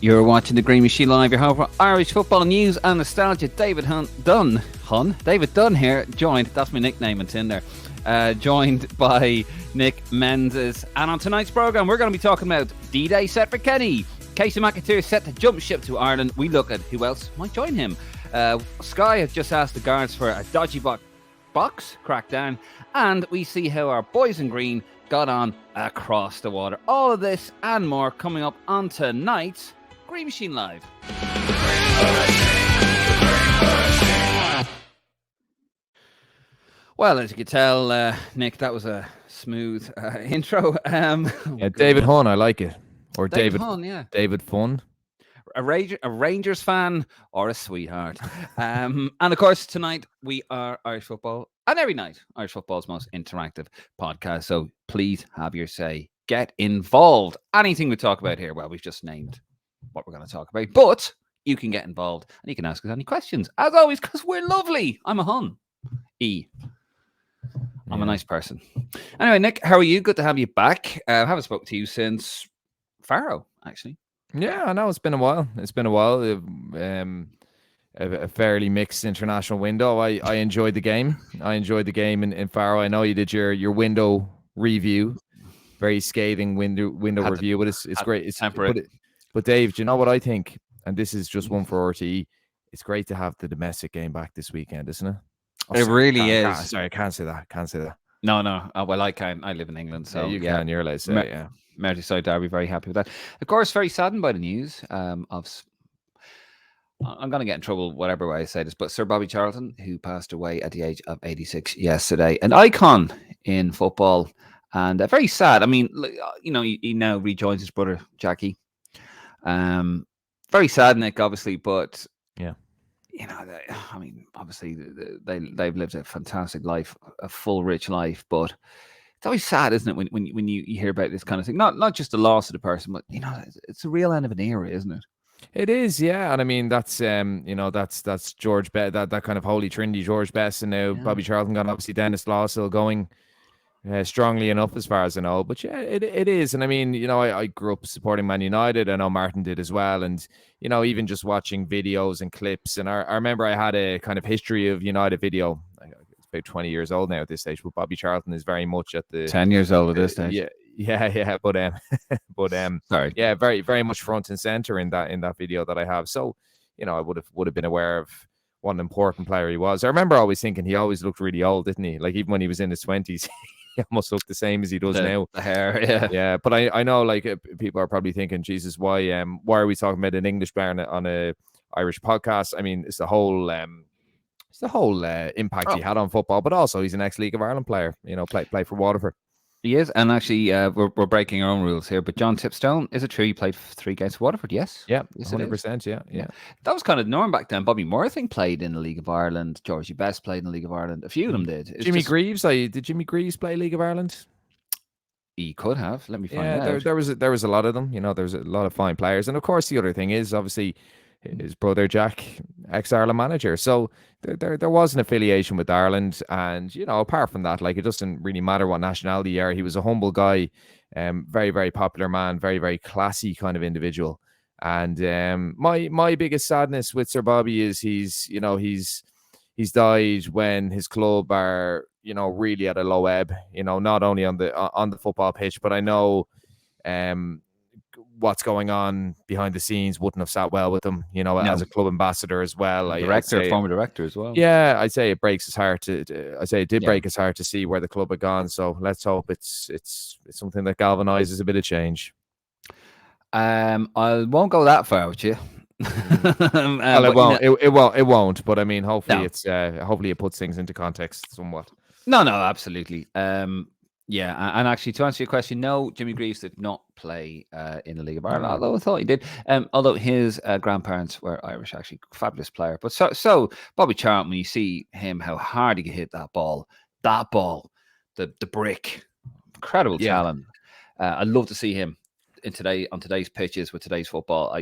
You're watching the Green Machine Live, your home for Irish football news and nostalgia. David Dunn here, joined, that's my nickname in Tinder, joined by Nick Menzies. And on tonight's programme, we're going to be talking about D-Day set for Kenny. Kasey McAteer set to jump ship to Ireland. We look at who else might join him. Sky has just asked the guards for a dodgy box crackdown. And we see how our boys in green got on across the water. All of this and more coming up on tonight's Green Machine Live. Well, as you could tell, Nick, that was a smooth intro. David Hunn, I like it. Or David Hunn, yeah. David Fun. A Rangers fan or a sweetheart. And of course, tonight we are Irish Football. And every night, Irish Football's most interactive podcast. So please have your say. Get involved. Anything we talk about here, well, we've just named what we're going to talk about. But you can get involved and you can ask us any questions. As always, because we're lovely. I'm a Hun. I'm a nice person. Anyway, Nick, how are you? Good to have you back. I haven't spoken to you since Faro, actually. Yeah, I know. It's been a while. A fairly mixed international window. I enjoyed the game. In Faro. I know you did your window review. Very scathing window review, but it's great. It's temporary. But Dave, do you know what I think? And this is just one for RTE. It's great to have the domestic game back this weekend, isn't it? It really is. Sorry, I can't say that. No. Well, I can. I live in England, so you can. You're allowed to say, yeah. Merseyside Derby, very happy with that. Of course, very saddened by the news of. I'm going to get in trouble whatever way I say this, but Sir Bobby Charlton, who passed away at the age of 86 yesterday, an icon in football, and very sad. I mean, you know, he now rejoins his brother Jackie. Very sad, Nick, obviously, but yeah. You know, I mean, obviously they've lived a fantastic life, a full, rich life. But it's always sad, isn't it, when you hear about this kind of thing? Not just the loss of the person, but you know, it's a real end of an era, isn't it? It is, yeah. And I mean, that's that's George Best, that kind of holy trinity, George Best, and now Bobby Charlton gone. Obviously, Dennis Law still going strongly enough, as far as I know. But yeah, it is. And I mean, you know, I grew up supporting Man United. I know Martin did as well. And you know, even just watching videos and clips. And I remember I had a kind of history of United video. It's about 20 years old now at this stage. But Bobby Charlton is very much at the 10 years old at this stage. Yeah. But sorry. Yeah, very, very much front and center in that video that I have. So, you know, I would have been aware of what an important player he was. I remember always thinking he always looked really old, didn't he? Like even when he was in his 20s. He almost looked the same as he does now. The hair, yeah. But I know, like people are probably thinking, Jesus, why are we talking about an English player on a Irish podcast? I mean, it's the whole impact he had on football, but also he's an ex-League of Ireland player. You know, play for Waterford. He is, and actually, we're breaking our own rules here. But John Tipstone, is it true he played 3 games for Waterford? Yes. Yeah, 100%. Yeah. That was kind of the norm back then. Bobby Murthing played in the League of Ireland. Georgie Best played in the League of Ireland. A few of them did. Greaves, did Jimmy Greaves play League of Ireland? He could have. Let me find out. There was a lot of them. You know, there's a lot of fine players, and of course, the other thing is obviously his brother Jack, ex-Ireland manager. So there was an affiliation with Ireland, and you know, apart from that, like it doesn't really matter what nationality you are. He was a humble guy, very, very popular man, very, very classy kind of individual. And my biggest sadness with Sir Bobby is he's died when his club are, you know, really at a low ebb. You know, not only on the football pitch, but I know what's going on behind the scenes wouldn't have sat well with him, you know, as a club ambassador as well. Former director as well. Yeah, I'd say it breaks his heart break his heart to see where the club had gone. So let's hope it's something that galvanizes a bit of change. I won't go that far with you. Well, it won't. But I mean, hopefully hopefully it puts things into context somewhat. No, absolutely. Yeah, and actually, to answer your question, no, Jimmy Greaves did not play in the League of Ireland, although I thought he did. Although his grandparents were Irish, actually, fabulous player. But so Bobby Charlton, when you see him, how hard he could hit that ball, the brick, incredible talent. I'd love to see him on today's pitches with today's football.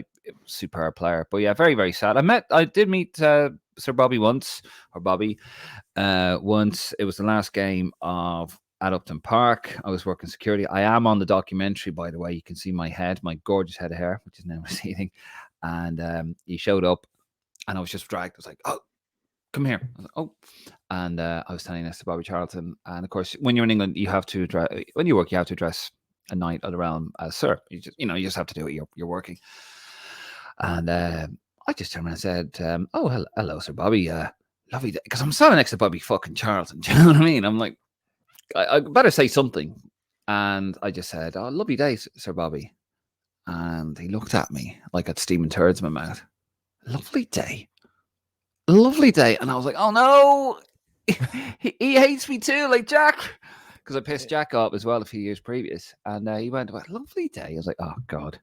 Superb player. But yeah, very, very sad. I did meet Sir Bobby once. It was the last game of at Upton Park. I was working security. I am on the documentary, by the way. You can see my head, my gorgeous head of hair, which is now receding. And he showed up, and I was just dragged. I was like, "Oh, come here." I was like, "Oh," and I was standing next to Bobby Charlton. And of course, when you're in England, you have to when you work, you have to address a knight of the realm as sir. You just have to do it. You're working. And I just turned around and said, "Oh, hello, Sir Bobby. Lovely day." Because I'm standing next to Bobby fucking Charlton. Do you know what I mean? I'm like, I better say something. And I just said, "Oh, lovely day, Sir Bobby." And he looked at me like I'd steaming turds in my mouth. Lovely day. Lovely day. And I was like, oh no, he hates me too, like Jack. Because I pissed Jack off as well a few years previous. And he went, lovely day. I was like, oh God. It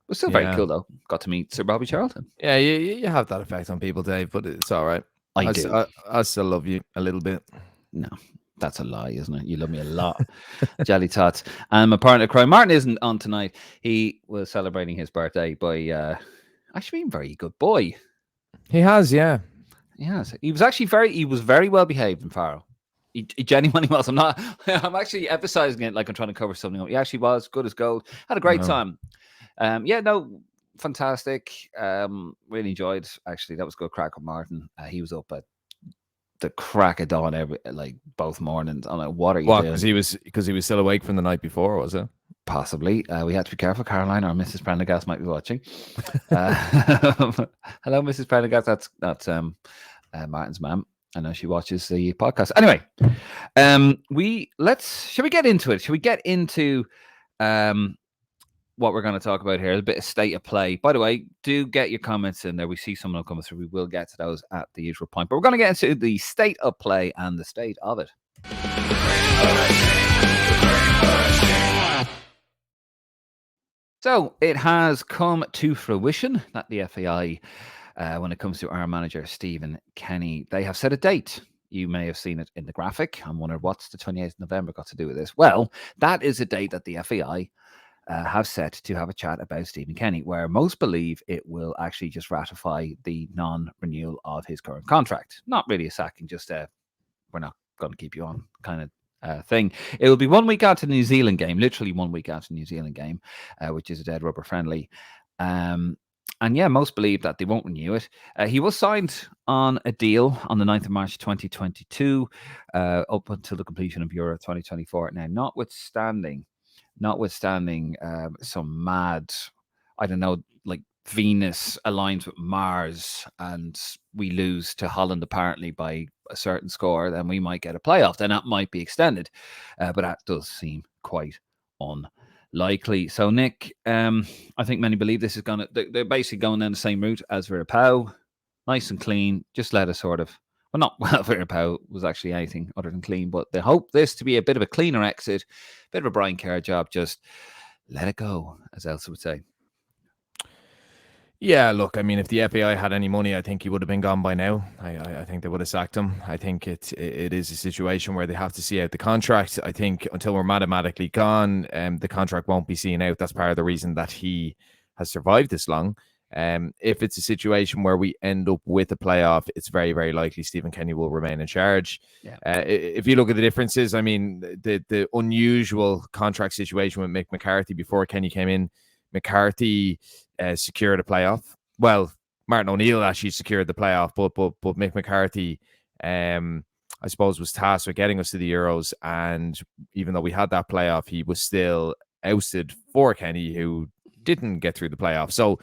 was still very cool though. Got to meet Sir Bobby Charlton. Yeah, you have that effect on people, Dave, but it's all right. I do. I still love you a little bit. No, that's a lie, isn't it? You love me a lot. Jelly tots. And my partner, Cry Martin, isn't on tonight. He was celebrating his birthday by actually being a very good boy. He has, yeah. Yes. He was actually very well behaved in Faro. He genuinely was. I'm actually emphasizing it like I'm trying to cover something up. He actually was good as gold. Had a great time. Fantastic. Really enjoyed. Actually, that was good crack with Martin. He was up at the crack of dawn both mornings. I'm like, what are you doing? Because he was still awake from the night before, was it? Possibly. We had to be careful. Caroline or Mrs. Prendergast might be watching. Hello, Mrs. Prendergast. That's Martin's mum. I know she watches the podcast. Anyway, shall we get into it? Shall we get into what we're going to talk about here? A bit of state of play. By the way, do get your comments in there. We see some of them coming through. We will get to those at the usual point. But we're going to get into the state of play and the state of it. So it has come to fruition that the FAI, when it comes to our manager, Stephen Kenny, they have set a date. You may have seen it in the graphic. I'm wondering what's the 28th of November got to do with this? Well, that is a date that the FAI have set to have a chat about Stephen Kenny, where most believe it will actually just ratify the non-renewal of his current contract. Not really a sacking, just we're not going to keep you on kind of thing. It will be 1 week after the New Zealand game, literally 1 week after the New Zealand game, which is a dead rubber friendly. And yeah, most believe that they won't renew it. He was signed on a deal on the 9th of March 2022 up until the completion of Euro 2024. Now, notwithstanding some mad, I don't know, like Venus aligns with Mars and we lose to Holland apparently by a certain score, then we might get a playoff. Then that might be extended. But that does seem quite unlikely. So, Nick, I think many believe this is they're basically going down the same route as Virapau. Nice and clean. Just let us sort of, Virapau was actually anything other than clean, but they hope this to be a bit of a cleaner exit, bit of a Brian Kerr job. Just let it go, as Elsa would say. Yeah, look, I mean, if the FAI had any money, I think he would have been gone by now. I think they would have sacked him. I think it is a situation where they have to see out the contract. I think until we're mathematically gone, the contract won't be seen out. That's part of the reason that he has survived this long. If it's a situation where we end up with a playoff, it's very, very likely Stephen Kenny will remain in charge. Yeah. If you look at the differences, I mean, the unusual contract situation with Mick McCarthy before Kenny came in, McCarthy secured a playoff. Well, Martin O'Neill actually secured the playoff, but Mick McCarthy, I suppose, was tasked with getting us to the Euros. And even though we had that playoff, he was still ousted for Kenny, who didn't get through the playoff. So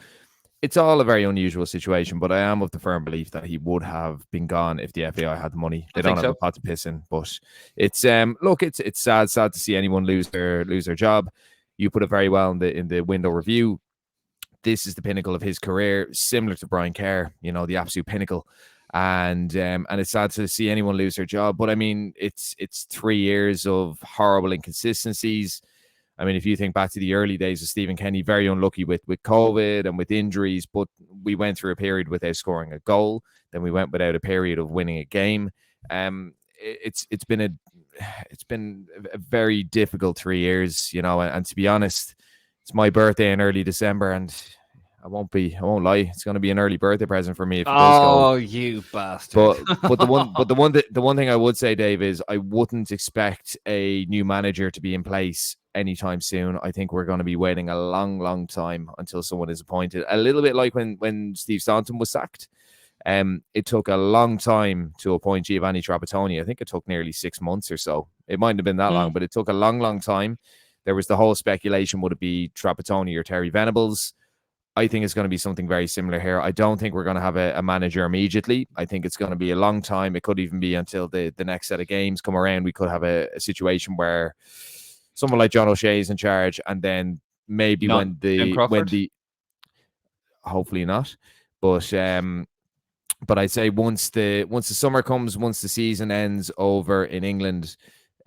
it's all a very unusual situation, but I am of the firm belief that he would have been gone if the FAI had the money. They don't have a pot to piss in, but it's it's sad to see anyone lose their job. You put it very well in the window review. This is the pinnacle of his career, similar to Brian Kerr, the absolute pinnacle. And it's sad to see anyone lose their job. But I mean, it's 3 years of horrible inconsistencies. I mean, if you think back to the early days of Stephen Kenny, very unlucky with COVID and with injuries, but we went through a period without scoring a goal. Then we went without a period of winning a game. It's been a very difficult 3 years, and to be honest, it's my birthday in early December, and I won't lie. It's going to be an early birthday present for me if it does go. Oh, you bastard! The one thing I would say, Dave, is I wouldn't expect a new manager to be in place anytime soon. I think we're going to be waiting a long time until someone is appointed. A little bit like when Steve Staunton was sacked. It took a long time to appoint Giovanni Trapattoni. I think it took nearly 6 months or so. It mightn't have been that long, but it took a long time. There was the whole speculation, would it be Trapattoni or Terry Venables? I think it's going to be something very similar here. I don't think we're going to have a manager immediately. I think it's going to be a long time. It could even be until the next set of games come around. We could have a situation where someone like John O'Shea is in charge, and then maybe when the hopefully not, but I'd say once the summer comes, once the season ends over in England,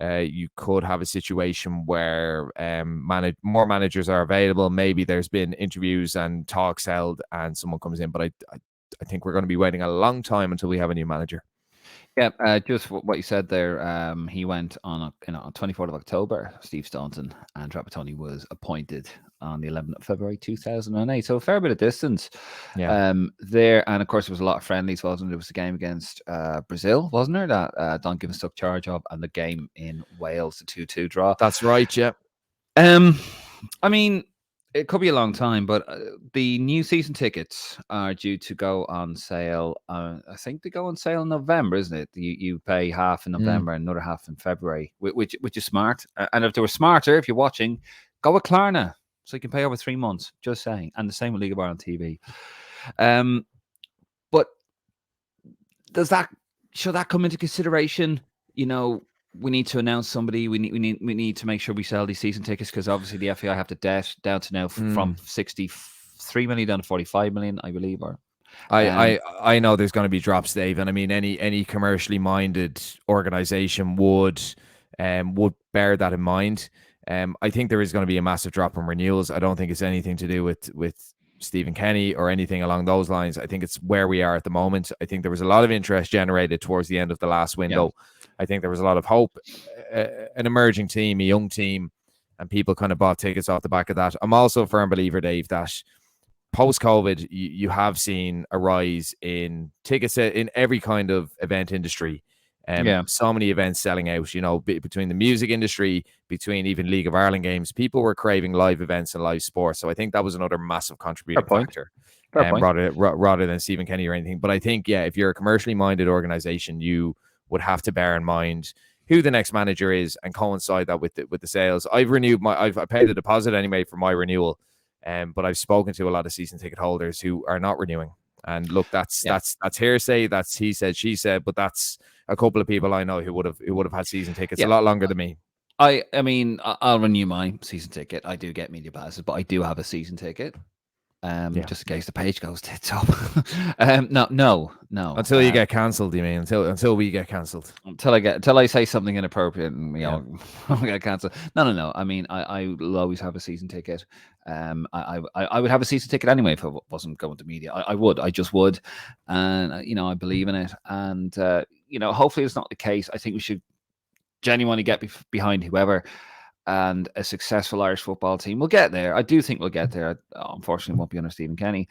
you could have a situation where more managers are available. Maybe there's been interviews and talks held, and someone comes in. But I think we're going to be waiting a long time until we have a new manager. Yeah, just what you said there. He went on 24th of October, Steve Staunton, and Trapattoni was appointed on the 11th of February 2008. So a fair bit of distance there. And of course, there was a lot of friendlies, wasn't there? There was the game against Brazil, wasn't there, that Don Gibbons took charge of, and the game in Wales, the 2-2 draw. That's right, yeah. I mean, it could be a long time, but the new season tickets are due to go on sale. I think they go on sale in November, isn't it? You pay half in November and another half in February, which is smart. And if they were smarter, if you're watching, go with Klarna, so you can pay over 3 months. Just saying, and the same with League of Ireland TV. But should that come into consideration? We need to announce somebody. We need to make sure we sell these season tickets, because obviously the FAI have the debt down to now from 63 million down to 45 million, I believe. Or I know there's going to be drops, Dave, and I mean any commercially minded organization would bear that in mind. I think there is going to be a massive drop in renewals. I don't think it's anything to do with Stephen Kenny or anything along those lines. I think it's where we are at the moment. I think there was a lot of interest generated towards the end of the last window. Yeah. I think there was a lot of hope, an emerging team, a young team, and people kind of bought tickets off the back of that. I'm also a firm believer, Dave, that post-COVID, you have seen a rise in tickets in every kind of event industry. So many events selling out, between the music industry, between even League of Ireland games, people were craving live events and live sports. So I think that was another massive contributing factor, rather than Stephen Kenny or anything. But I think, if you're a commercially minded organization, you would have to bear in mind who the next manager is and coincide that with the sales. I've renewed I paid the deposit anyway for my renewal, but I've spoken to a lot of season ticket holders who are not renewing. And look, that's hearsay. That's he said, she said, but that's a couple of people I know who would have had season tickets a lot longer than me. I mean, I'll renew my season ticket. I do get media passes, but I do have a season ticket. Just in case the page goes tits up. No. Until you get cancelled, you mean? Until we get cancelled. Until I say something inappropriate and I'll get cancelled. No. I mean, I will always have a season ticket. I would have a season ticket anyway if I wasn't going to media. I just would, and I believe in it. And hopefully it's not the case. I think we should genuinely get behind whoever. And a successful Irish football team. We'll get there. I do think we'll get there. Unfortunately, it won't be under Stephen Kenny.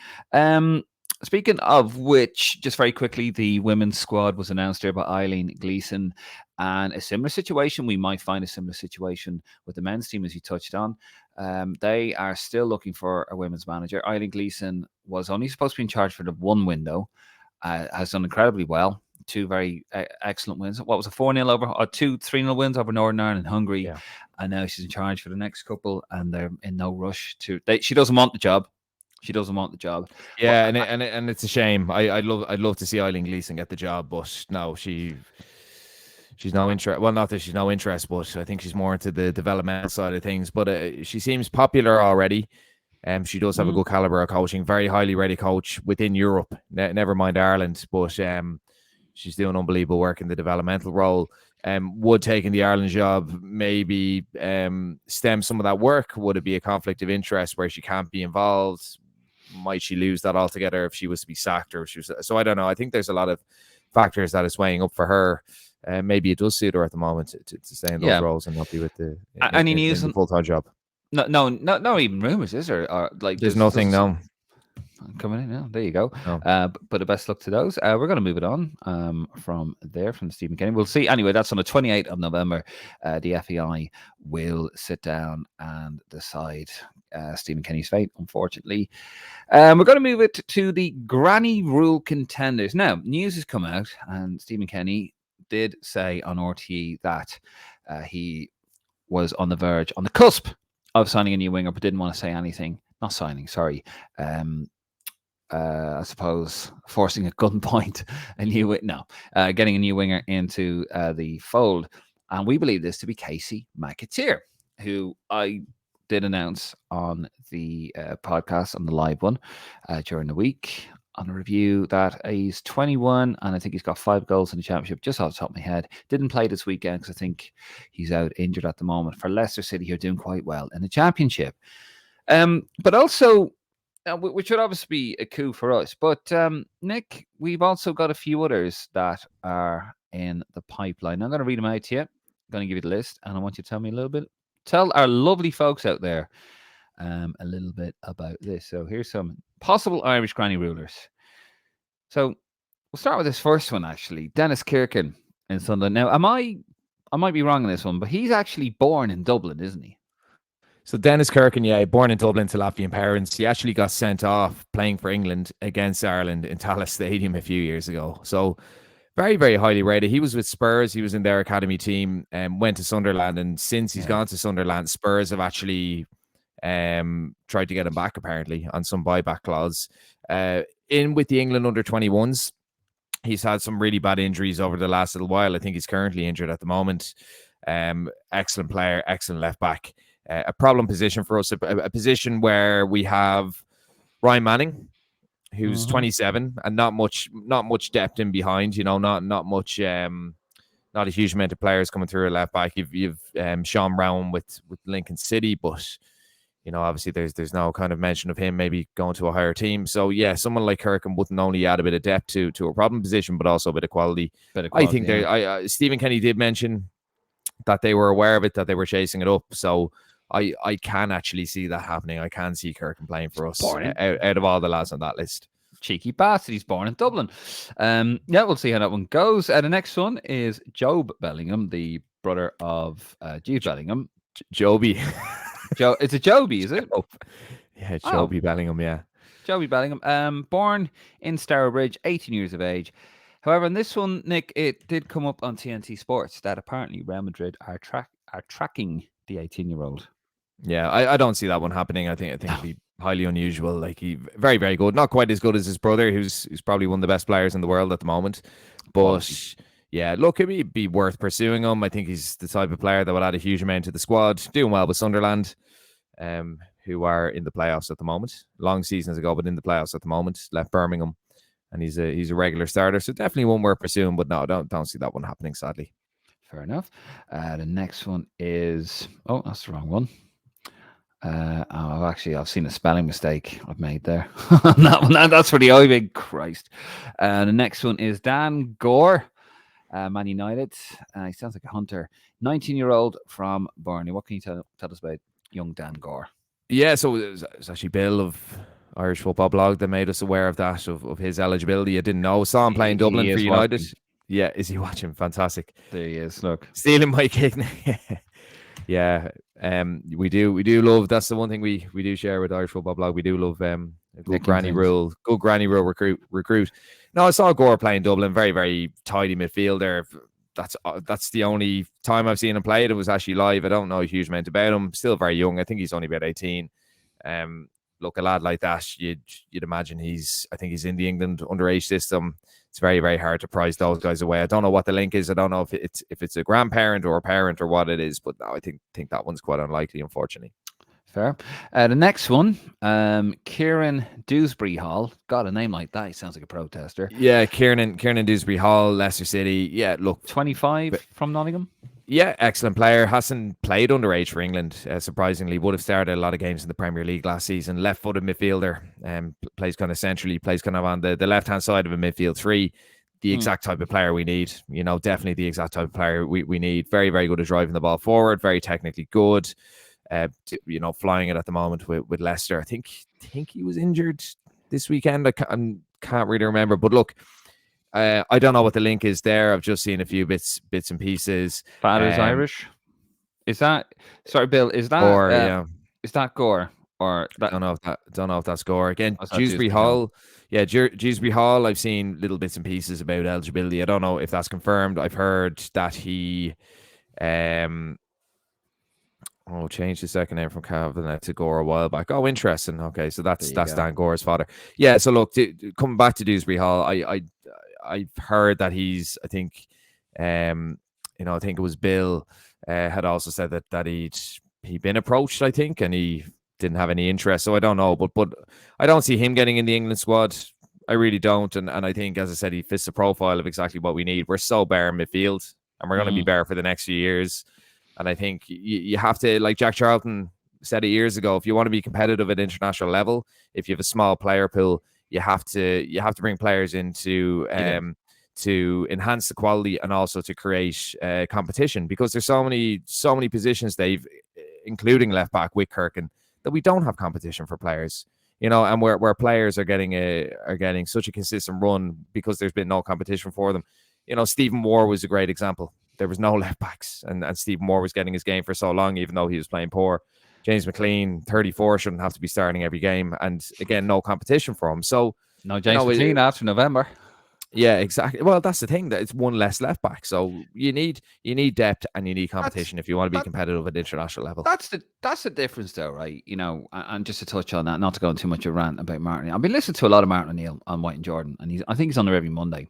Speaking of which, just very quickly, the women's squad was announced there by Eileen Gleeson. And a similar situation, we might find a similar situation with the men's team, as you touched on. They are still looking for a women's manager. Eileen Gleeson was only supposed to be in charge for the one window. Has done incredibly well. 2 very excellent wins. What was a 4-0 over, or 2 3-0 wins over Northern Ireland and Hungary. Yeah. And now she's in charge for the next couple, and they're in no rush to. She doesn't want the job. Yeah, and it's a shame. I'd love to see Eileen Gleeson get the job, but no, she's no interest. Well, not that she's no interest, but I think she's more into the developmental side of things. But she seems popular already. She does have a good caliber of coaching, very highly rated coach within Europe. Never mind Ireland, but she's doing unbelievable work in the developmental role. Would taking the Ireland job maybe stem some of that work? Would it be a conflict of interest where she can't be involved? Might she lose that altogether if she was to be sacked, or if she was? So I don't know. I think there's a lot of factors that is weighing up for her. Maybe it does suit her at the moment to stay in those roles and not be with the full-time job. No, even rumors, is there? Or there's nothing. No. coming in now. There you go. No. But the best luck to those. We're going to move it on from there, from Stephen Kenny. We'll see. Anyway, that's on the 28th of November. The FEI will sit down and decide Stephen Kenny's fate, unfortunately. We're going to move it to the Granny Rule contenders. Now, news has come out, and Stephen Kenny did say on RTE that he was on the cusp of signing a new winger, but didn't want to say anything. Not signing, sorry. I suppose forcing a gunpoint getting a new winger into the fold. And we believe this to be Kasey McAteer, who I did announce on the podcast, on the live one during the week, on a review that he's 21 and I think he's got 5 goals in the championship, just off the top of my head. Didn't play this weekend because I think he's out injured at the moment. For Leicester City, who are doing quite well in the championship. But also, which would obviously be a coup for us. But Nick, we've also got a few others that are in the pipeline. I'm going to read them out to you. I'm going to give you the list, and I want you to tell me a little bit. Tell our lovely folks out there a little bit about this. So here's some possible Irish granny rulers. So we'll start with this first one, actually. Dennis Kirkin in Sunderland. Now, I might be wrong on this one, but he's actually born in Dublin, isn't he? So Dennis Kirkin, born in Dublin to Latvian parents. He actually got sent off playing for England against Ireland in Tallaght Stadium a few years ago. So very, very highly rated. He was with Spurs. He was in their academy team and went to Sunderland. And since he's gone to Sunderland, Spurs have actually tried to get him back, apparently, on some buyback clause. In with the England under-21s, he's had some really bad injuries over the last little while. I think he's currently injured at the moment. Excellent player, excellent left back. A problem position for us, a position where we have Ryan Manning, who's 27, and not much depth in behind. Not much, not a huge amount of players coming through a left back. You've Sean Brown with Lincoln City, but obviously there's no kind of mention of him maybe going to a higher team. So yeah, someone like Kirkham wouldn't only add a bit of depth to a problem position, but also a bit of quality. I think Stephen Kenny did mention that they were aware of it, that they were chasing it up. So I can actually see that happening. I can see Kirkham playing for us out of all the lads on that list. Cheeky bastard, he's born in Dublin. We'll see how that one goes. The next one is Jobe Bellingham, the brother of Jude Bellingham. Joby. It's a Joby, is it? Yeah, Joby Bellingham, yeah. Joby Bellingham, born in Stourbridge, 18 years of age. However, in this one, Nick, it did come up on TNT Sports that apparently Real Madrid are tracking the 18-year-old. Yeah, I don't see that one happening. I think it'd be highly unusual. Like, he very, very good. Not quite as good as his brother, who's probably one of the best players in the world at the moment. But yeah, look, it'd be worth pursuing him. I think he's the type of player that would add a huge amount to the squad. Doing well with Sunderland, who are in the playoffs at the moment. Long seasons ago, but in the playoffs at the moment. Left Birmingham, and he's a regular starter. So definitely one worth pursuing. But no, don't see that one happening, sadly. Fair enough. The next one is that's the wrong one. I've seen a spelling mistake I've made there. That one, that's for the big Christ. The next one is Dan Gore, Man United. He sounds like a hunter. 19-year-old from Burnley. What can you tell us about young Dan Gore? Yeah, so it was actually Bill of Irish Football Blog that made us aware of that, of his eligibility. I didn't know. Saw him playing Dublin for United. Watching. Yeah, is he watching? Fantastic. There he is. Look, stealing my kick. Yeah, we do love. That's the one thing we do share with Irish Football Blog. We do love good granny rule recruit. No, I saw Gore playing Dublin. Very, very tidy midfielder. That's the only time I've seen him play. It was actually live. I don't know a huge amount about him. Still very young. I think he's only about 18. Look, a lad like that, you'd imagine I think he's in the England underage system. It's very, very hard to prize those guys away. I don't know what the link is. I don't know if it's a grandparent or a parent or what it is, but no, I think that one's quite unlikely, unfortunately. Fair. The next one, Kieran Dewsbury Hall. God, a name like that, he sounds like a protester. Yeah, Kieran Dewsbury Hall, Leicester City. Yeah, look, 25 from Nottingham. Yeah, excellent player. Hasn't played underage for England, surprisingly. Would have started a lot of games in the Premier League last season. Left-footed midfielder, plays kind of centrally, plays kind of on the left-hand side of a midfield three. The exact type of player we need. Definitely the exact type of player we need. Very, very good at driving the ball forward. Very technically good. Flying it at the moment with Leicester. I think he was injured this weekend. I can't really remember, but look, I don't know what the link is there. I've just seen a few bits and pieces. Father's Irish. Is that sorry, Bill? Is Or yeah, Gore or that? don't know if that's Gore again. That's not Dewsbury Hall. Yeah, Dewsbury Hall. I've seen little bits and pieces about eligibility. I don't know if that's confirmed. I've heard that he changed his second name from Kavanagh to Gore a while back. Oh, interesting. Okay, so that's Dan Gore's father. Yeah. So look, coming back to Dewsbury Hall, I've heard that he's. I think, I think it was Bill had also said that he'd been approached. I think, and he didn't have any interest. So I don't know, but I don't see him getting in the England squad. I really don't. And I think, as I said, he fits the profile of exactly what we need. We're so bare in midfield, and we're going to be bare for the next few years. And I think you have to, like Jack Charlton said it years ago, if you want to be competitive at international level, if you have a small player pool, you have to bring players in to enhance the quality and also to create competition, because there's so many positions, Dave, including left back with Kirkin, that we don't have competition for players. And where players are getting such a consistent run because there's been no competition for them. Stephen Moore was a great example. There was no left backs, and Stephen Moore was getting his game for so long, even though he was playing poor. James McLean, 34, shouldn't have to be starting every game, and again, no competition for him. So no James McLean after November. Yeah, exactly. Well, that's the thing, that it's one less left back. So you need depth and you need competition if you want to be competitive at international level. That's the difference, though, right? And just to touch on that, not to go into too much of a rant about Martin. I've been listening to a lot of Martin O'Neill on White and Jordan, and I think he's on there every Monday,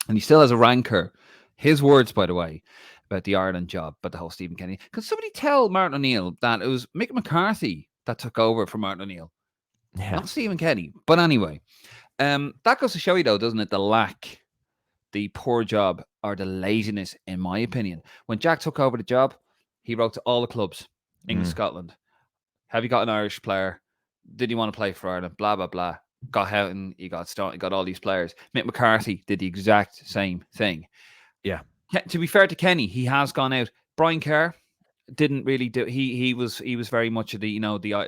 and he still has a rancor. His words, by the way, about the Ireland job, but the whole Stephen Kenny. Could somebody tell Martin O'Neill that it was Mick McCarthy that took over for Martin O'Neill, not Stephen Kenny? But anyway. That goes to show you, though, doesn't it? The poor job, or the laziness, in my opinion. When Jack took over the job, he wrote to all the clubs, England, Scotland. Have you got an Irish player? Did you want to play for Ireland? Blah, blah, blah. Got Houghton, you got Stone, you got all these players. Mick McCarthy did the exact same thing. Yeah. To be fair to Kenny, he has gone out. Brian Kerr didn't really do. He was very much of the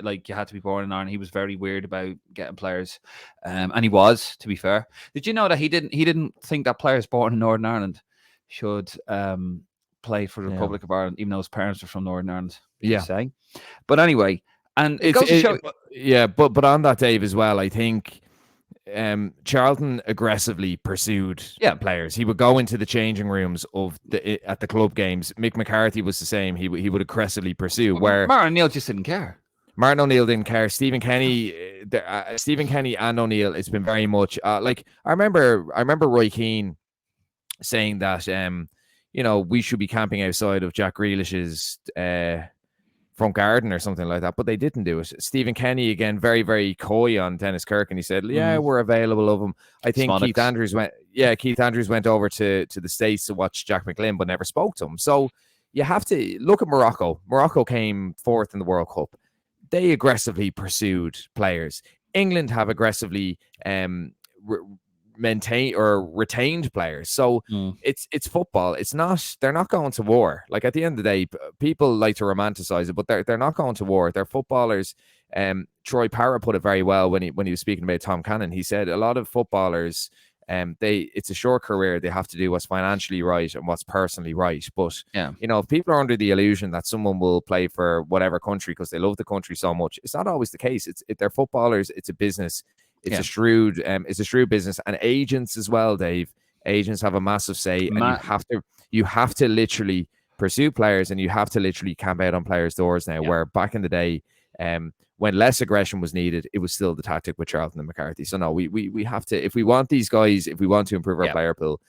like, you had to be born in Ireland. He was very weird about getting players, and he was, to be fair. Did you know that he didn't think that players born in Northern Ireland should play for the Republic of Ireland, even though his parents are from Northern Ireland? Say, but anyway, and it goes to show. But on that, Dave, as well, I think Charlton aggressively pursued players. He would go into the changing rooms at the club games. Mick McCarthy was the same. He would aggressively pursue. Where Martin O'Neill just didn't care. Martin O'Neill didn't care. Stephen Kenny and O'Neill, it's been very much like I remember Roy Keane saying that we should be camping outside of Jack Grealish's front garden or something like that, but they didn't do it. Stephen Kenny, again, very, very coy on Dennis Kirk, and he said, we're available of him. I think Keith Andrews went over to the States to watch Jack McGlynn, but never spoke to him. So you have to look at Morocco. Morocco came fourth in the World Cup. They aggressively pursued players. England have aggressively maintained or retained players. So it's football. It's not, they're not going to war. Like, at the end of the day, people like to romanticize it, but they're not going to war. They're footballers. Troy Parrott put it very well when he was speaking about Tom Cannon. He said a lot of footballers, it's a short career. They have to do what's financially right and what's personally right. But if people are under the illusion that someone will play for whatever country because they love the country so much, it's not always the case. They're footballers. It's a business. It's a shrewd business, and agents as well, Dave. Agents have a massive say, and you have to literally pursue players, and you have to literally camp out on players' doors now. Where back in the day, when less aggression was needed, it was still the tactic with Charlton and McCarthy. So no, we have to, if we want these guys, if we want to improve our player pool,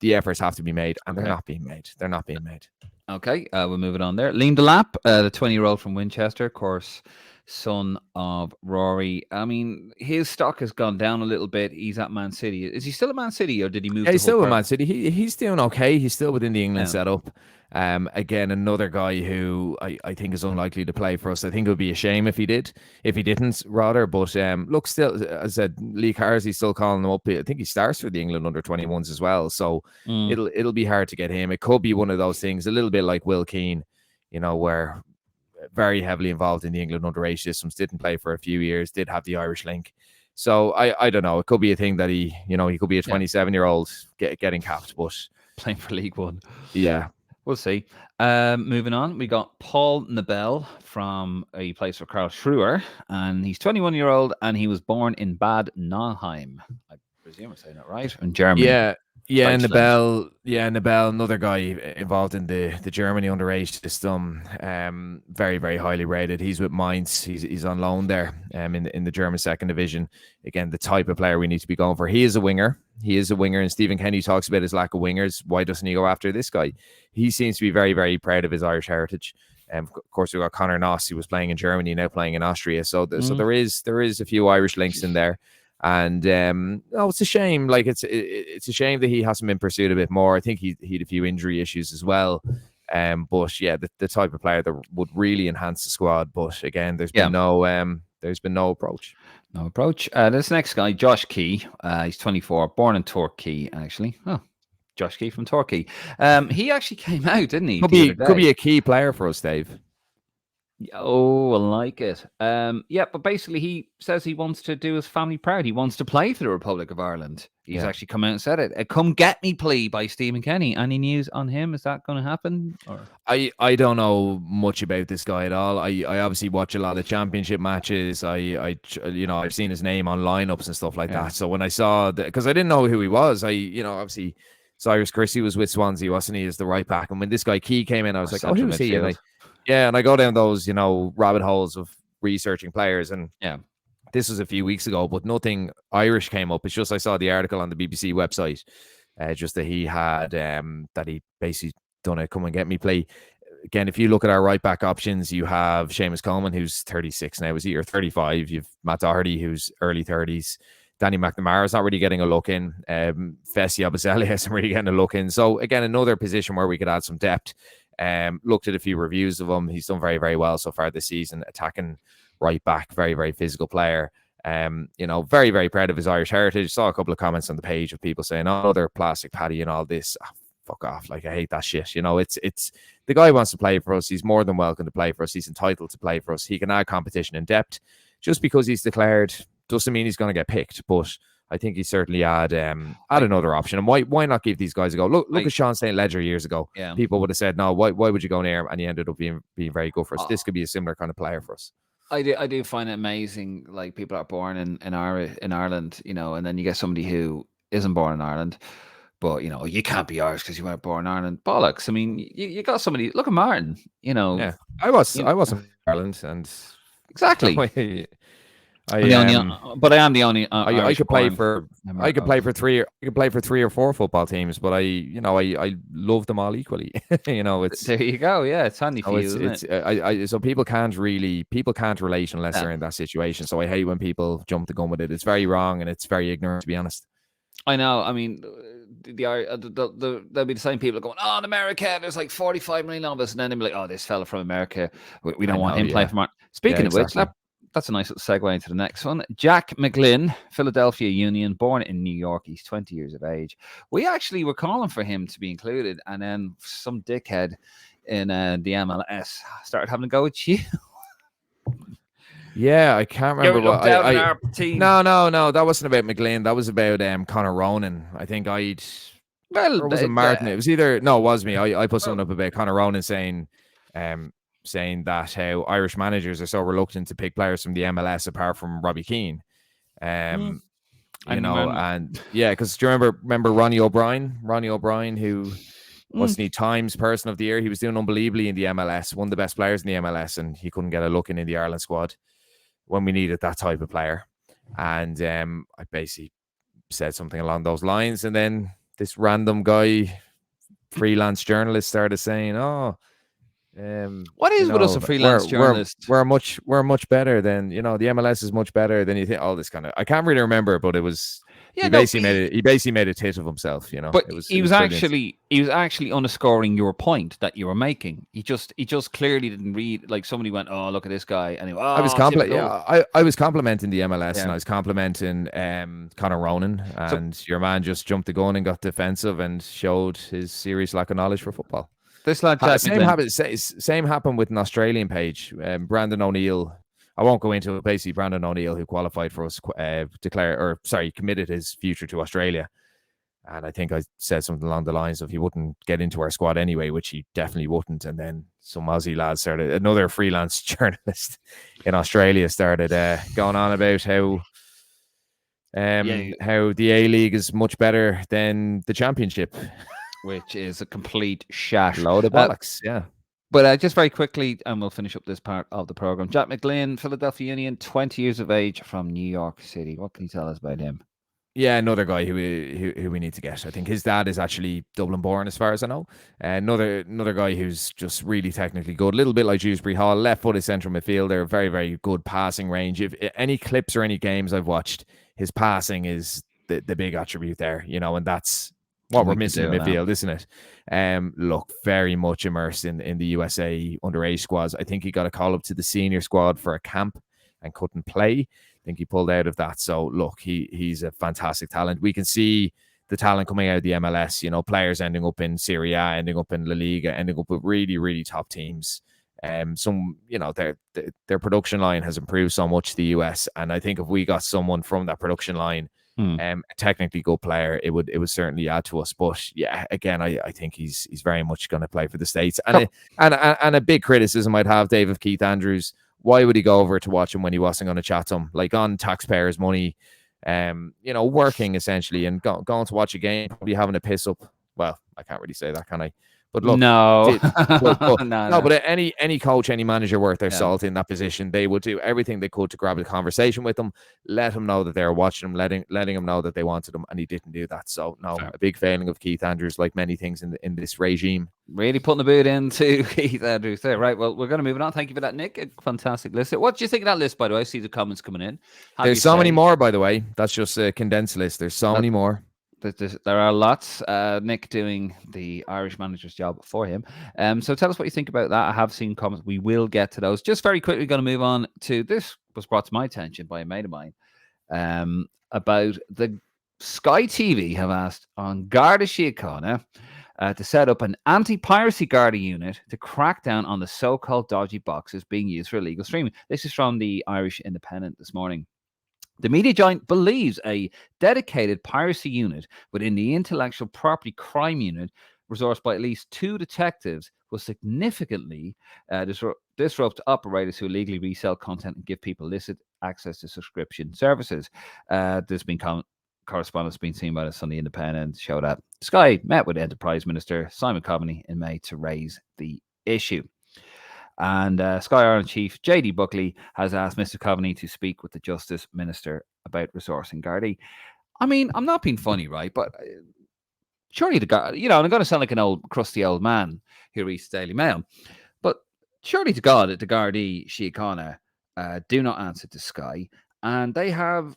the efforts have to be made, and they're not being made. They're not being made. Okay, we'll move it on there. Liam Delap, the 20-year-old from Winchester, of course, son of Rory. I mean, his stock has gone down a little bit. He's at Man City. Is he still at Man City, or did he move? Yeah, he's still at Man City. He's doing okay. He's still within the England setup. Again, another guy who I think is unlikely to play for us. I think it would be a shame if he didn't, rather. But look, still, as I said, Lee Carsey's still calling him up. I think he starts for the England under-21s as well. So it'll be hard to get him. It could be one of those things, a little bit like Will Keane, where very heavily involved in the England under-8 systems, didn't play for a few years, did have the Irish link. So I don't know. It could be a thing that he could be a Yeah. 27-year-old getting capped, but Playing for League One. yeah. We'll see. Moving on, we got Paul Nabel he plays for Karlsruhe, and he's 21-year-old, and he was born in Bad Nauheim. I presume I'm saying that right, in Germany. Yeah, Deutschland. Nabel, another guy involved in the Germany underage system. Very, very highly rated. He's with Mainz. He's on loan there. In the German second division. Again, the type of player we need to be going for. He is a winger. And Stephen Kenny talks about his lack of wingers. Why doesn't he go after this guy? He seems to be very, very proud of his Irish heritage. Of course, we've got Conor Noss, who was playing in Germany, now playing in Austria. So there is a few Irish links in there. And it's a shame. Like it's a shame that he hasn't been pursued a bit more. I think he had a few injury issues as well. But yeah, the type of player that would really enhance the squad. But again, there's been no approach. No approach. This next guy, Josh Key. He's 24, born in Torquay, actually. Oh, Josh Key from Torquay. He actually came out, didn't he? Could be a key player for us, Dave. Oh, I like it. Yeah, but basically he says he wants to do his family proud. He wants to play for the Republic of Ireland. He's actually come out and said it. A Come Get Me plea by Stephen Kenny. Any news on him? Is that going to happen? Or? I don't know much about this guy at all. I obviously watch a lot of championship matches. I've seen his name on lineups and stuff like that. So when I saw because I didn't know who he was, obviously Cyrus Christie was with Swansea, wasn't he, as the right back? And when this guy Key came in, I was like, oh, who's he? And I go down those, rabbit holes of researching players. And this was a few weeks ago, but nothing Irish came up. It's just I saw the article on the BBC website, just that he had that he basically done a Come and Get Me play. Again, if you look at our right back options, you have Seamus Coleman, who's 36 now, is he, or 35? You've Matt Doherty, who's early 30s. Danny McNamara's not really getting a look in. Fessi Abaseli hasn't really getting a look in. So again, another position where we could add some depth. Looked at a few reviews of him. He's done very, very well so far this season. Attacking right back, very, very physical player. Very, very proud of his Irish heritage. Saw a couple of comments on the page of people saying, "Oh, they're plastic Paddy and all this." Oh, fuck off! Like I hate that shit. It's the guy wants to play for us. He's more than welcome to play for us. He's entitled to play for us. He can add competition and depth. Just because he's declared doesn't mean he's going to get picked, but I think he certainly add another option. And why not give these guys a go? Look at Sean St. Ledger years ago. Yeah. People would have said, no, why would you go near him? And he ended up being very good for us. This could be a similar kind of player for us. I do find it amazing. Like people are born in Ireland, and then you get somebody who isn't born in Ireland, but you can't be Irish because you weren't born in Ireland. Bollocks. I mean, you got somebody. Look at Martin. Yeah, I wasn't in Ireland, and exactly. I am the only. I could play for. I could play for three. I could play for 3 or 4 football teams, but I love them all equally. It's there. You go. Yeah, it's handy for you. Isn't it? So people can't relate unless they're in that situation. So I hate when people jump the gun with it. It's very wrong and it's very ignorant, to be honest. I know. I mean, there'll be the same people going, "Oh, in America, there's like 45 million of us," and then they'll be like, "Oh, this fella from America, we don't want him playing for." Speaking of which. That's a nice little segue into the next one. Jack McGlynn, Philadelphia Union, born in New York. He's 20 years of age. We actually were calling for him to be included, and then some dickhead in the MLS started having a go at you. Yeah, I can't remember what No, that wasn't about McGlynn. That was about Conor Ronan. I think or was it Martin? It was either it was me. I put something up about Conor Ronan saying that how Irish managers are so reluctant to pick players from the MLS apart from Robbie Keane. And because do you remember Ronnie O'Brien, who wasn't he Times Person of the Year? He was doing unbelievably in the MLS, one of the best players in the MLS, and he couldn't get a look in the Ireland squad when we needed that type of player. And I basically said something along those lines, and then this random guy, freelance journalist, started saying, what is with us a freelance journalist? We're much better than the MLS is much better than you think. All this kind of I can't really remember, but it was he basically made a tit of himself. But he was actually underscoring your point that you were making. He just clearly didn't read. Like somebody went, "Oh, look at this guy," and I was complimenting the MLS and I was complimenting Conor Ronan, and your man just jumped the gun and got defensive and showed his serious lack of knowledge for football. This lad, same happened with an Australian page. Brandon O'Neill. I won't go into it. Basically, Brandon O'Neill, who qualified for us, committed his future to Australia. And I think I said something along the lines of he wouldn't get into our squad anyway, which he definitely wouldn't. And then some Aussie lads started, another freelance journalist in Australia started going on about how the A-League is much better than the Championship. Which is a complete shash. Load of bollocks, yeah. But just very quickly, and we'll finish up this part of the program. Jack McGlynn, Philadelphia Union, 20 years of age, from New York City. What can you tell us about him? Yeah, another guy who we need to get. I think his dad is actually Dublin born, as far as I know. Another guy who's just really technically good. A little bit like Dewsbury Hall, left-footed central midfielder, very, very good passing range. If any clips or any games I've watched, his passing is the big attribute there, and that's what we're missing in midfield, isn't it? Look, very much immersed in the USA underage squads. I think he got a call up to the senior squad for a camp and couldn't play. I think he pulled out of that. So look, he's a fantastic talent. We can see the talent coming out of the MLS, players ending up in Serie A, ending up in La Liga, ending up with really, really top teams. Their production line has improved so much to the US. And I think if we got someone from that production line, a technically good player, it would certainly add to us. But yeah, again, I think he's very much going to play for the States. And a big criticism I'd have, Dave, of Keith Andrews. Why would he go over to watch him when he wasn't going to chat to him? Like, on taxpayers' money, working essentially, and going to watch a game, probably having a piss up. Well, I can't really say that, can I? But look, no, but any coach, any manager worth their salt in that position, they would do everything they could to grab a conversation with them, let him know that they were watching him, letting him know that they wanted him, and he didn't do that. So no, a big failing of Keith Andrews, like many things in this regime. Really putting the boot into Keith Andrews there, right? Well, we're going to move it on. Thank you for that, Nick. A fantastic list. What do you think of that list, by the way? I see the comments coming in. There's so many more, by the way. That's just a condensed list. There's so many more. There are lots. Nick doing the Irish manager's job for him. So tell us what you think about that. I have seen comments. We will get to those. Just very quickly, going to move on to this. Was brought to my attention by a mate of mine about the Sky TV have asked on Garda Síochána to set up an anti-piracy Garda unit to crack down on the so-called dodgy boxes being used for illegal streaming. This is from the Irish Independent this morning. The media giant believes a dedicated piracy unit within the intellectual property crime unit, resourced by at least 2 detectives, will significantly disrupt operators who illegally resell content and give people illicit access to subscription services. There's been correspondence being seen by the Sunday Independent show that Sky met with Enterprise Minister Simon Coveney in May to raise the issue. And Sky Ireland chief J.D. Buckley has asked Mr. Coveney to speak with the Justice Minister about resourcing Gardaí. I mean, I'm not being funny, right? But surely I'm going to sound like an old, crusty old man who reads the Daily Mail. But surely to God, the Gardaí Síochána do not answer to Sky. And they have,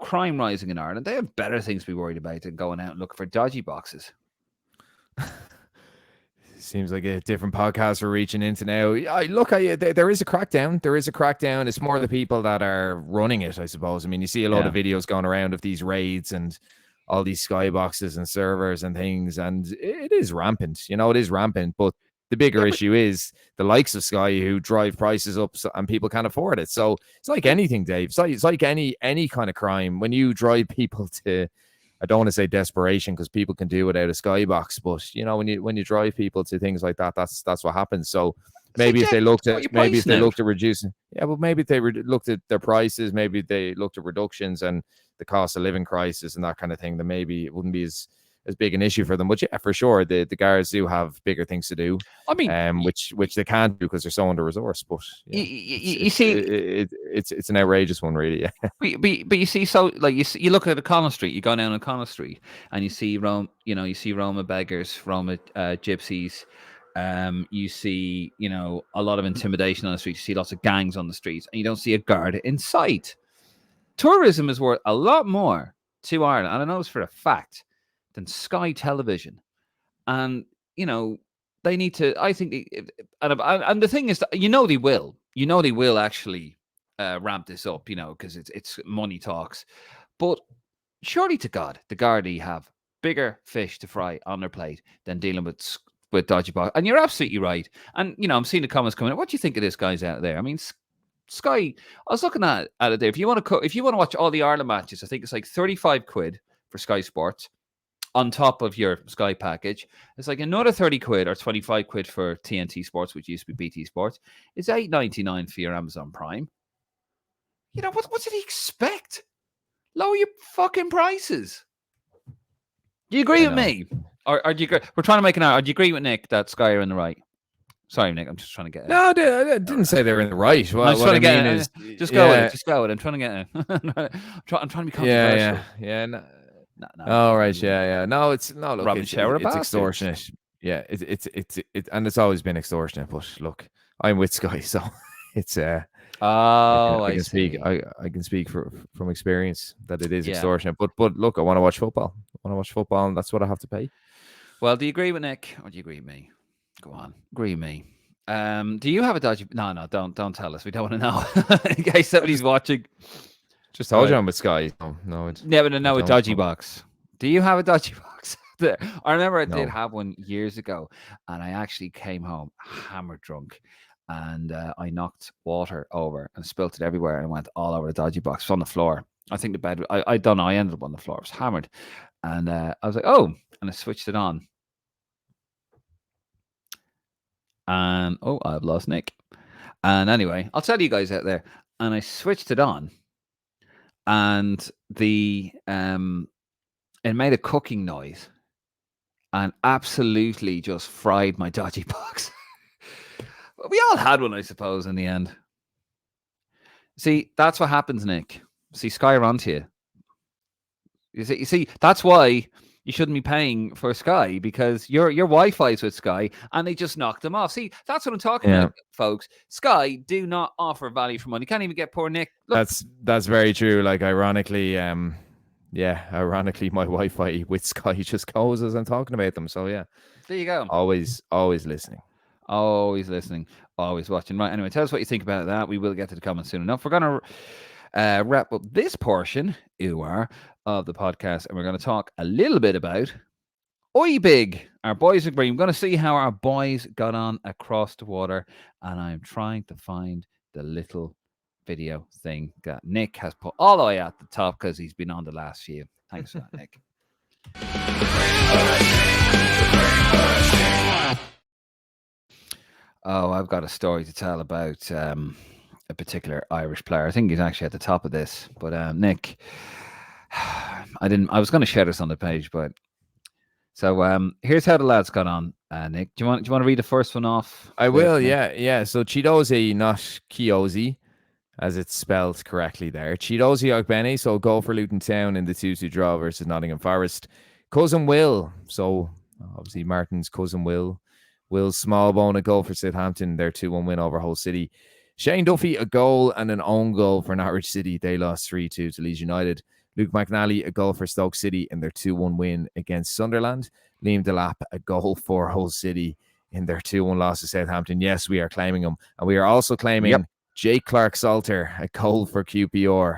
crime rising in Ireland. They have better things to be worried about than going out and looking for dodgy boxes. Seems like a different podcast we're reaching into now. There is a crackdown. There is a crackdown. It's more the people that are running it, I suppose. I mean, you see a lot of videos going around of these raids and all these skyboxes and servers and things, and it is rampant. It is rampant. But the bigger issue is the likes of Sky who drive prices up and people can't afford it. So it's like anything, Dave. It's like any kind of crime. When you drive people to, I don't want to say desperation because people can do without a skybox, but when you drive people to things like that, that's what happens. So maybe if they looked at reducing, maybe if they looked at their prices, maybe they looked at reductions and the cost of living crisis and that kind of thing, then maybe it wouldn't be as big an issue for them. But yeah, for sure, the guards do have bigger things to do. I mean, which they can't do because they're so under resourced. But you see, it's an outrageous one, really. Yeah. But you see, so like you look at O'Connell Street, you go down O'Connell Street, and you see Roma beggars, Roma gypsies. You see, a lot of intimidation on the streets. You see lots of gangs on the streets, and you don't see a guard in sight. Tourism is worth a lot more to Ireland, and I know it's for a fact, than Sky Television. And they need to, I think, and the thing is that they will actually ramp this up, because it's money talks. But surely to God, the Gardaí have bigger fish to fry on their plate than dealing with dodgy box. And you're absolutely right. And I'm seeing the comments coming in. What do you think of this, guys out there? I mean, Sky. I was looking at it there. If you want to watch all the Ireland matches, I think it's like 35 quid for Sky Sports on top of your Sky package. It's like another 30 quid or 25 quid for TNT Sports, which used to be BT Sports. It's $8.99 for your Amazon Prime. You know, what did he expect? Lower your fucking prices. Do you agree with me? Or do you agree? We're trying to make an hour. Do you agree with Nick that Sky are in the right? Sorry, Nick. I'm just trying to get. No, I didn't say they were in the right. Well, I'm just trying to get. is, just go with it. Just go with it. I'm trying to get. I'm trying to be controversial. Yeah. No. No, right. Yeah. No, it's no. Look, it's extortionate. Yeah, it's and it's always been extortionate. But look, I'm with Sky, so it's I can speak from experience that it is extortionate. But look, I want to watch football. And that's what I have to pay. Well, do you agree with Nick or do you agree with me? Go on, agree with me. Do you have a dodgy? No, don't tell us. We don't want to know in case somebody's watching. Just told you I'm with Sky. No, a dodgy box. Do you have a dodgy box? I remember I did have one years ago, and I actually came home hammered drunk. And I knocked water over and spilt it everywhere and went all over the dodgy box. It was on the floor. I think the bed, I don't know, I ended up on the floor. It was hammered. And I was like, oh, and I switched it on. And, I've lost Nick. And anyway, I'll tell you guys out there. And I switched it on. And it made a cooking noise. And absolutely just fried my dodgy box. We all had one, I suppose, in the end. See, that's what happens, Nick. See, Sky are onto you. You see, that's why you shouldn't be paying for Sky, because your Wi-Fi's with Sky, and they just knocked them off. See, that's what I'm talking about, folks. Sky do not offer value for money. Can't even get poor Nick. Look. That's very true. Like, ironically, my Wi-Fi with Sky just goes as I'm talking about them. So yeah, there you go. Always listening. Always listening, always watching. Right, anyway, tell us what you think about that. We will get to the comments soon enough. We're going to wrap up this portion, of the podcast, and we're going to talk a little bit about Oi Big, our boys agree. I'm going to see how our boys got on across the water, and I'm trying to find the little video thing that Nick has put all the way at the top because he's been on the last few. Thanks for that, Nick. Oh, I've got a story to tell about a particular Irish player. I think he's actually at the top of this. But Nick, I was going to share this on the page, but so here's how the lads got on. Nick, do you want to read the first one off? I will. Yeah. So Chiedoze, not Chiedoze, as it's spelled correctly there. Chiedoze Ogbene, so goal for Luton Town in the 2-2 draw versus Nottingham Forest. Cousin Will, so obviously Martin's cousin Will Smallbone, a goal for Southampton, their 2-1 win over Hull City. Shane Duffy, a goal and an own goal for Norwich City. They lost 3-2 to Leeds United. Luke McNally, a goal for Stoke City in their 2-1 win against Sunderland. Liam Delap, a goal for Hull City in their 2-1 loss to Southampton. Yes, we are claiming him. And we are also claiming Jake Clark-Salter, a goal for QPR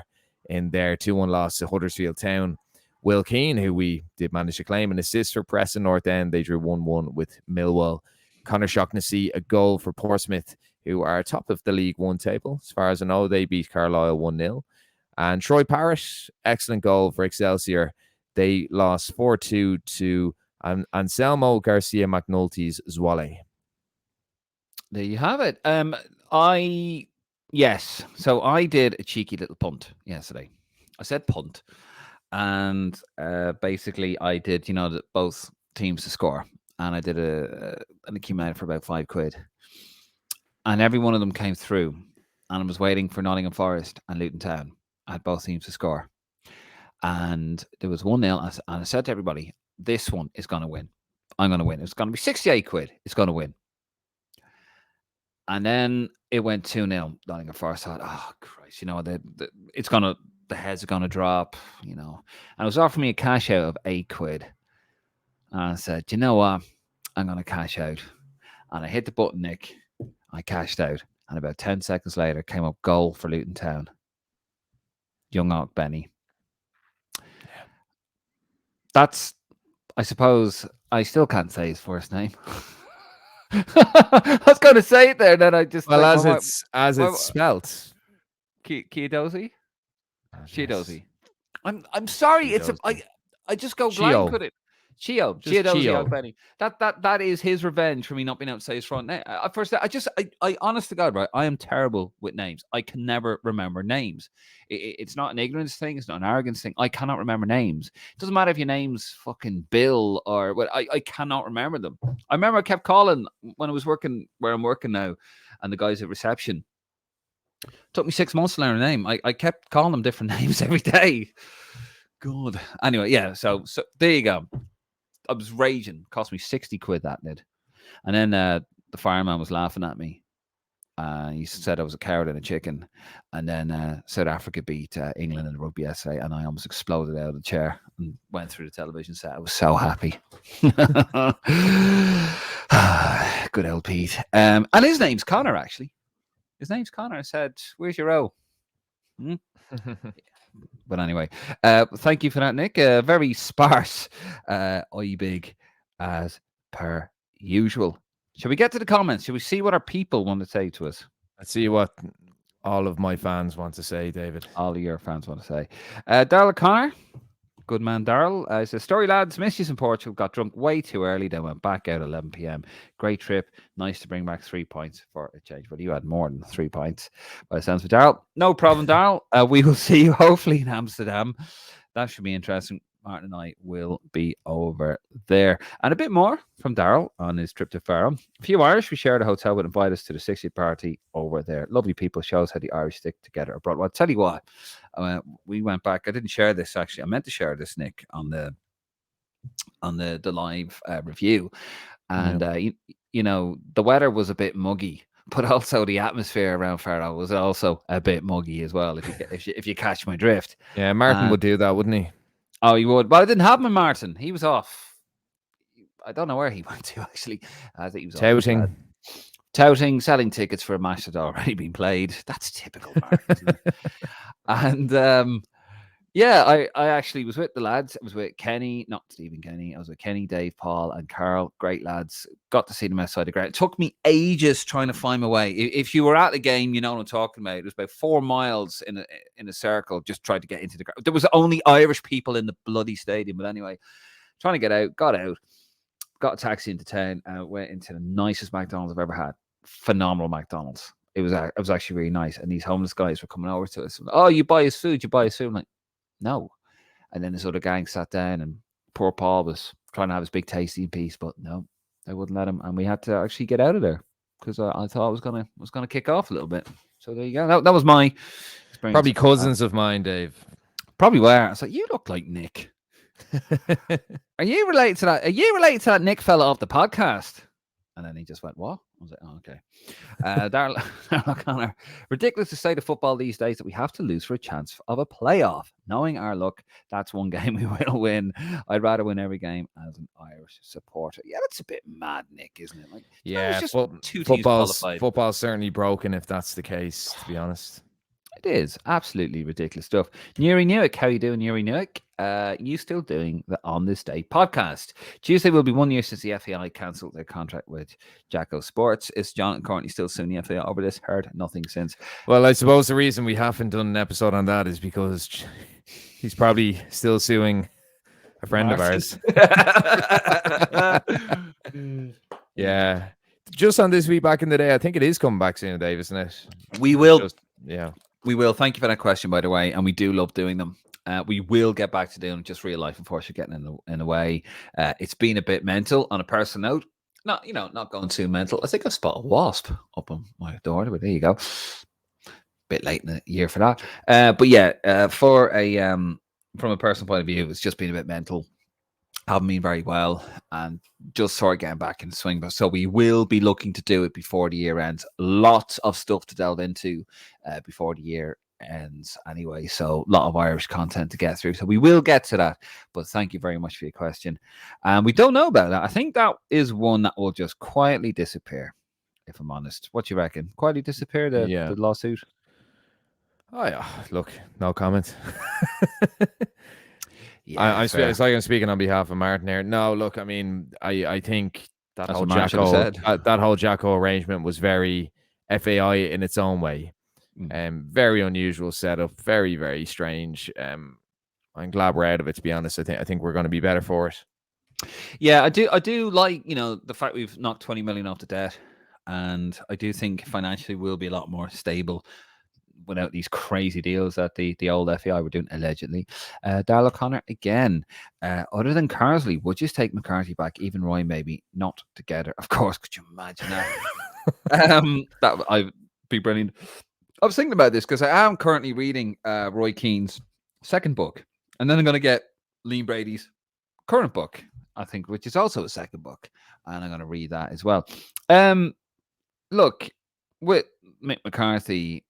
in their 2-1 loss to Huddersfield Town. Will Keane, who we did manage to claim, an assist for Preston North End. They drew 1-1 with Millwall. Conor Shaughnessy, a goal for Portsmouth, who are top of the League One table. As far as I know, they beat Carlisle 1-0. And Troy Parrott, excellent goal for Excelsior. They lost 4-2 to Anselmo Garcia McNulty's Zwolle. There you have it. So I did a cheeky little punt yesterday. I said punt. And basically I did, both teams to score. And I did an accumulator for about £5. And every one of them came through. And I was waiting for Nottingham Forest and Luton Town. I had both teams to score. And there was 1-0. And I said to everybody, this one is going to win. I'm going to win. It's going to be £68. It's going to win. And then it went 2-0. Nottingham Forest thought, oh, Christ, the heads are going to drop, And it was offering me a cash out of £8. And I said, you know what? I'm going to cash out. And I hit the button, Nick. I cashed out. And about 10 seconds later, came up goal for Luton Town. Young Ogbene. That's, I suppose, I still can't say his first name. I was going to say it there, then I just... Well, as it's spelt. Chiedoze? Yes. Chiedoze. I'm sorry. Chiedoze. I just go blank Chio. with it. Just Chiedoze Chio. Ogbene. That is his revenge for me not being able to say his front name. First, I honest to God, right? I am terrible with names. I can never remember names. It's not an ignorance thing. It's not an arrogance thing. I cannot remember names. It doesn't matter if your name's fucking Bill or what. I cannot remember them. I remember I kept calling when I was working where I'm working now, and the guys at reception. Took me 6 months to learn a name. I kept calling them different names every day. God. Anyway, yeah. So there you go. I was raging. Cost me 60 quid, that did. And then the fireman was laughing at me. He said I was a coward and a chicken. And then South Africa beat England in the rugby essay, and I almost exploded out of the chair and went through the television set. I was so happy. Good old Pete. And his name's Connor, actually. His name's Connor. I said, "Where's your O?" But anyway, thank you for that, Nick. Very sparse, big as per usual. Shall we get to the comments? Shall we see what our people want to say to us? Let's see what all of my fans want to say, David. All of your fans want to say. Darrell O'Connor. Good man, Darrell. Says, "Story lads, missed you in Portugal. Got drunk way too early, then went back out at 11 p.m. Great trip. Nice to bring back 3 points for a change." But you had more than 3 points by the sounds of Darrell. No problem, Darrell. We will see you hopefully in Amsterdam. That should be interesting. Martin and I will be over there. And a bit more from Darrell on his trip to Faroe. A few Irish we shared a hotel would invite us to the 60th party over there. Lovely people. Shows how the Irish stick together abroad. Well, I'll tell you what. We went back. I didn't share this, actually. I meant to share this, Nick, on the live review. And, you know, the weather was a bit muggy. But also the atmosphere around Faroe was also a bit muggy as well, if you catch my drift. Yeah, Martin would do that, wouldn't he? Oh, he would. But I didn't have my Martin. He was off. I don't know where he went to, actually. I think he was touting. Touting, selling tickets for a match that had already been played. That's typical Martin, isn't it? And yeah, I actually was with the lads. I was with Kenny, not Stephen Kenny. I was with Kenny, Dave, Paul, and Carl. Great lads. Got to see them outside the ground. It took me ages trying to find my way. If you were at the game, you know what I'm talking about. It was about 4 miles in a circle. Just tried to get into the ground. There was only Irish people in the bloody stadium. But anyway, trying to get out. Got out. Got a taxi into town. Went into the nicest McDonald's I've ever had. Phenomenal McDonald's. It was actually really nice. And these homeless guys were coming over to us. Oh, you buy his food. You buy his food. I'm like, no. And then this other gang sat down, and poor Paul was trying to have his big tasty piece, but no, they wouldn't let him, and we had to actually get out of there because I thought I was gonna kick off a little bit. So there you go. That was my experience. Probably cousins of mine, Dave. Probably were. I was like, you look like Nick. Are you related to that? Are you related to that Nick fella off the podcast? And then he just went, what? I was like, oh, okay. Darrell O'Connor. Ridiculous to say to football these days that we have to lose for a chance of a playoff. Knowing our luck, that's one game we will win. I'd rather win every game as an Irish supporter. Yeah, that's a bit mad, Nick, isn't it? Like, yeah, just football's certainly broken if that's the case, to be honest. It is absolutely ridiculous stuff. Nuri Newick, how you doing, Nuri Newick? You still doing the On This Day podcast? Tuesday will be 1 year since the FAI cancelled their contract with Jacko Sports. Is Jonathan Courtney still suing the FAI over this? Heard nothing since. Well, I suppose the reason we haven't done an episode on that is because he's probably still suing a friend of ours. Yeah. Just on This Week Back in the Day, I think it is coming back soon, Dave, isn't it? We will. Yeah. We will. Thank you for that question, by the way. And we do love doing them. We will get back to doing just real life. Unfortunately, getting in the way. It's been a bit mental on a personal note. Not going too mental. I think I spot a wasp up on my door. But there you go. Bit late in the year for that. But yeah, from a personal point of view, it's just been a bit mental. Haven't been very well, and just sort of getting back in the swing. But so we will be looking to do it before the year ends. Lots of stuff to delve into before the year ends anyway. So a lot of Irish content to get through. So we will get to that. But thank you very much for your question. And we don't know about that. I think that is one that will just quietly disappear, if I'm honest. What do you reckon? Quietly disappear, the lawsuit? Oh, yeah. Look, no comment. Yeah, it's like I'm speaking on behalf of Martin here. No, look, I mean, I think that whole Jacko arrangement was very FAI in its own way. Very unusual setup, very, very strange. I'm glad we're out of it, to be honest. I think we're going to be better for it. Yeah, I do like, the fact we've knocked 20 million off the debt, and I do think financially we'll be a lot more stable without these crazy deals that the old FAI were doing allegedly. Darrell O'Connor again. Other than Carsley, would you take McCarthy back? Even Roy, maybe not together. Of course, could you imagine that? That I'd be brilliant. I was thinking about this because I am currently reading Roy Keane's second book, and then I'm going to get Liam Brady's current book, I think, which is also a second book, and I'm going to read that as well. Look, with Mick McCarthy,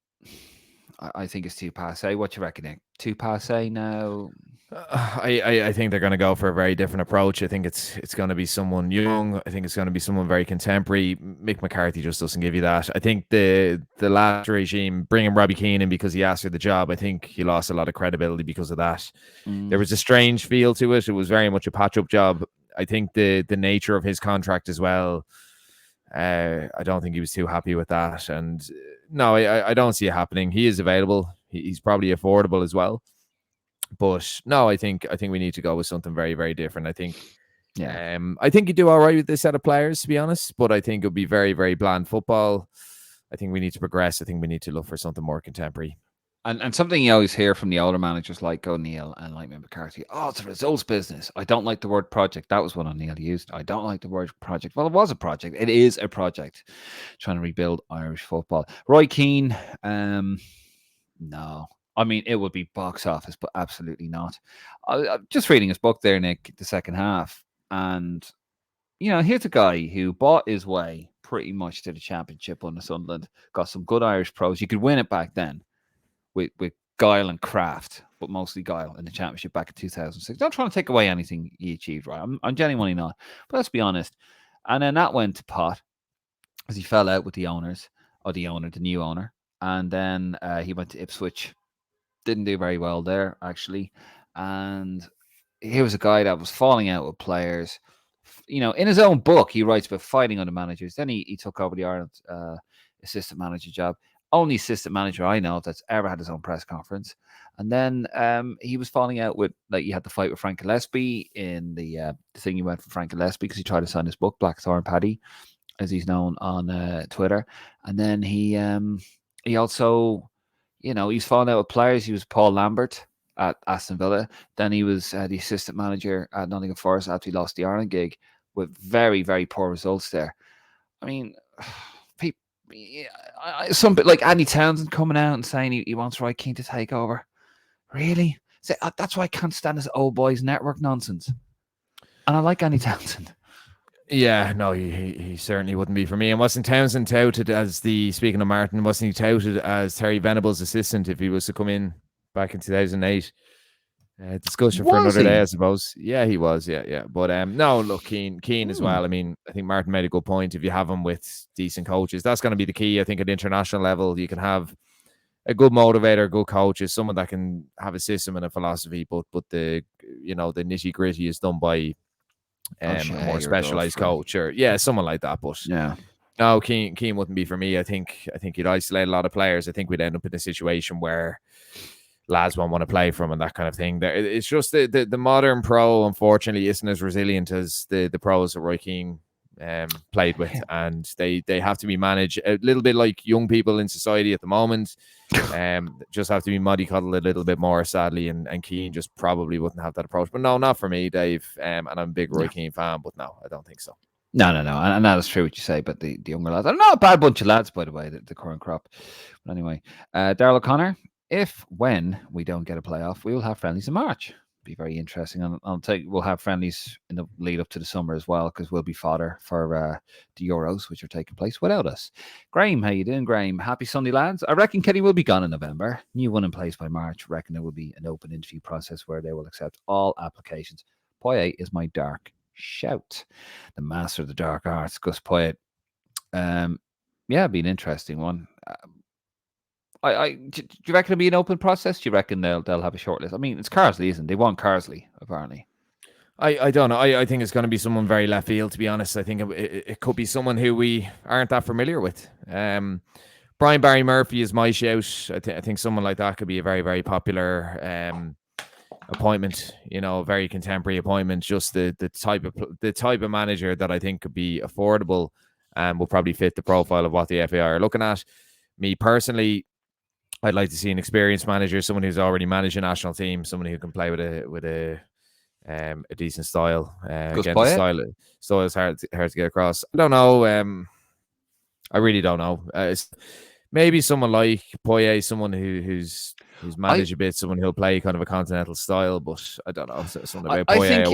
I think it's too passe. What you reckon, Nick? Too passe now? I think they're going to go for a very different approach. I think it's going to be someone young. I think it's going to be someone very contemporary. Mick McCarthy just doesn't give you that. I think the last regime, bringing Robbie Keane in because he asked for the job, I think he lost a lot of credibility because of that. There was a strange feel to it. It was very much a patch-up job. I think the nature of his contract as well, I don't think he was too happy with that. And no, I don't see it happening. He is available. He's probably affordable as well. But no, I think we need to go with something very, very different. I think, I think you do all right with this set of players, to be honest. But I think it'll be very, very bland football. I think we need to progress. I think we need to look for something more contemporary. And something you always hear from the older managers like O'Neill and like McCarthy, it's a results business. I don't like the word project. That was what O'Neill used. I don't like the word project. Well, it was a project. It is a project trying to rebuild Irish football. Roy Keane, no. I mean, it would be box office, but absolutely not. I'm just reading his book there, Nick, the second half. And, here's a guy who bought his way pretty much to the championship under Sunderland, got some good Irish pros. You could win it back then with guile and craft, but mostly guile in the championship back in 2006. Not trying to take away anything he achieved, right? I'm genuinely not. But let's be honest. And then that went to pot as he fell out with the new owner. And then he went to Ipswich. Didn't do very well there, actually. And he was a guy that was falling out with players. In his own book, he writes about fighting other managers. Then he took over the Ireland assistant manager job. Only assistant manager I know that's ever had his own press conference. And then he was falling out with, like, he had the fight with Frank Gillespie in the thing he went for Frank Gillespie because he tried to sign his book, Blackthorn Paddy, as he's known on Twitter. And then he also... he's fallen out with players. He was Paul Lambert at Aston Villa. Then he was the assistant manager at Nottingham Forest after he lost the Ireland gig with very, very poor results there. I mean, some bit like Andy Townsend coming out and saying he wants Roy Keane to take over. Really? That's why I can't stand this old boys network nonsense. And I like Andy Townsend. Yeah, no, he certainly wouldn't be for me. And wasn't Townsend touted as speaking of Martin, wasn't he touted as Terry Venable's assistant if he was to come in back in 2008? Discussion for another day, I suppose. Yeah, he was. Yeah. But no, look, Keane as well. I mean, I think Martin made a good point. If you have him with decent coaches, that's going to be the key. I think at international level, you can have a good motivator, good coach, is someone that can have a system and a philosophy, but the nitty gritty is done by a more specialized coach or someone like that. But no, Keane wouldn't be for me. I think he'd isolate a lot of players. I think we'd end up in a situation where lads won't want to play for him and that kind of thing. It's just the modern pro, unfortunately, isn't as resilient as the pros that Roy Keane played with, and they have to be managed a little bit like young people in society at the moment. Just have to be mollycoddled a little bit more, sadly, and Keane just probably wouldn't have that approach. But no, not for me, Dave. And I'm a big Roy Keane fan, but no, I don't think so. No, and that is true what you say about the younger lads. They're not a bad bunch of lads, by the way, the current crop. But anyway, Darrell O'Connor, when we don't get a playoff, we will have friendlies in March. Be very interesting. And we'll have friendlies in the lead up to the summer as well, because we'll be fodder for the Euros, which are taking place without us. Graham, how you doing, Graham? Happy Sunday, lads. I reckon Kenny will be gone in November. New one in place by March. I reckon there will be an open interview process where they will accept all applications. Poyet is my dark shout. The master of the dark arts, Gus Poyet. It'd be an interesting one. Do you reckon it'll be an open process? Do you reckon they'll have a short list? I mean, it's Carsley, isn't it? They want Carsley, apparently. I don't know. I think it's going to be someone very left field, to be honest. I think it could be someone who we aren't that familiar with. Brian Barry Murphy is my shout. I think someone like that could be a very, very popular appointment. Very contemporary appointment. Just the type of manager that I think could be affordable and will probably fit the profile of what the FAI are looking at. Me personally, I'd like to see an experienced manager, someone who's already managed a national team, someone who can play with a decent style. Again, the style is hard to get across. I don't know. I really don't know. Maybe someone like Poyet, someone who's managed a bit, someone who'll play kind of a continental style. But I don't know. Something about Poyet,